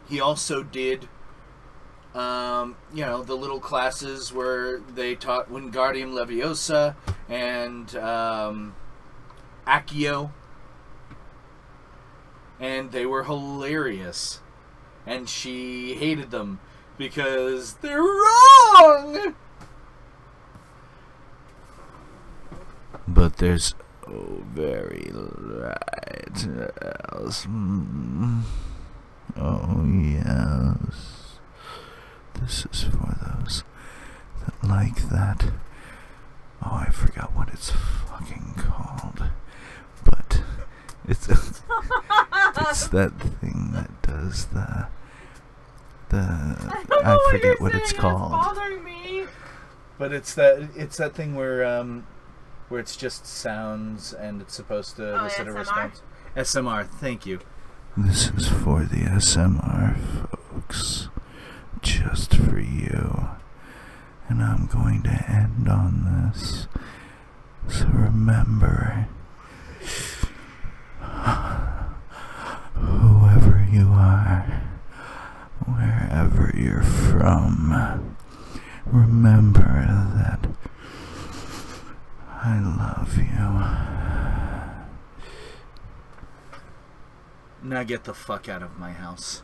he also did, you know, the little classes where they taught Wingardium Leviosa and Accio. And they were hilarious. And she hated them because they're wrong! But there's very right else. Oh yes. This is for those that like that. Oh, I forgot what it's fucking called. But it's it's that thing that does the I forget what it's called. It's bothering me. But it's that thing where it's just sounds and it's supposed to elicit a response. SMR, thank you. This is for the SMR folks, just for you. And I'm going to end on this. So remember, whoever you are, wherever you're from, remember that I love you. Now get the fuck out of my house.